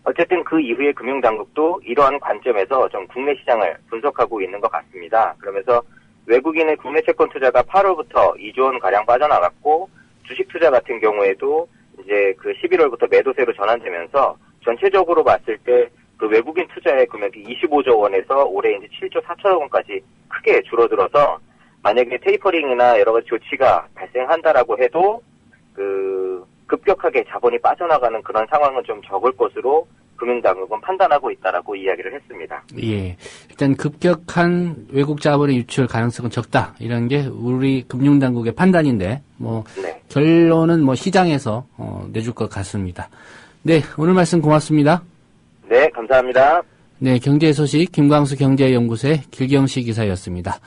어쨌든 그 이후에 금융당국도 이러한 관점에서 좀 국내 시장을 분석하고 있는 것 같습니다. 그러면서 외국인의 국내 채권 투자가 8월부터 2조 원 가량 빠져나갔고 주식 투자 같은 경우에도 이제 그 11월부터 매도세로 전환되면서 전체적으로 봤을 때 그 외국인 투자의 금액이 25조 원에서 올해 이제 7조 4천억 원까지 크게 줄어들어서 만약에 테이퍼링이나 여러 가지 조치가 발생한다라고 해도 그 급격하게 자본이 빠져나가는 그런 상황은 좀 적을 것으로 금융당국은 판단하고 있다라고 이야기를 했습니다. 예. 일단 급격한 외국 자본의 유출 가능성은 적다. 이런 게 우리 금융당국의 판단인데, 네. 결론은 시장에서, 내줄 것 같습니다. 네. 오늘 말씀 고맙습니다. 네. 감사합니다. 네. 경제 소식 김광수 경제연구소의 길경식 기사였습니다.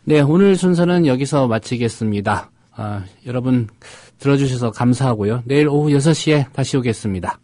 네. 오늘 순서는 여기서 마치겠습니다. 여러분 들어주셔서 감사하고요. 내일 오후 6시에 다시 오겠습니다.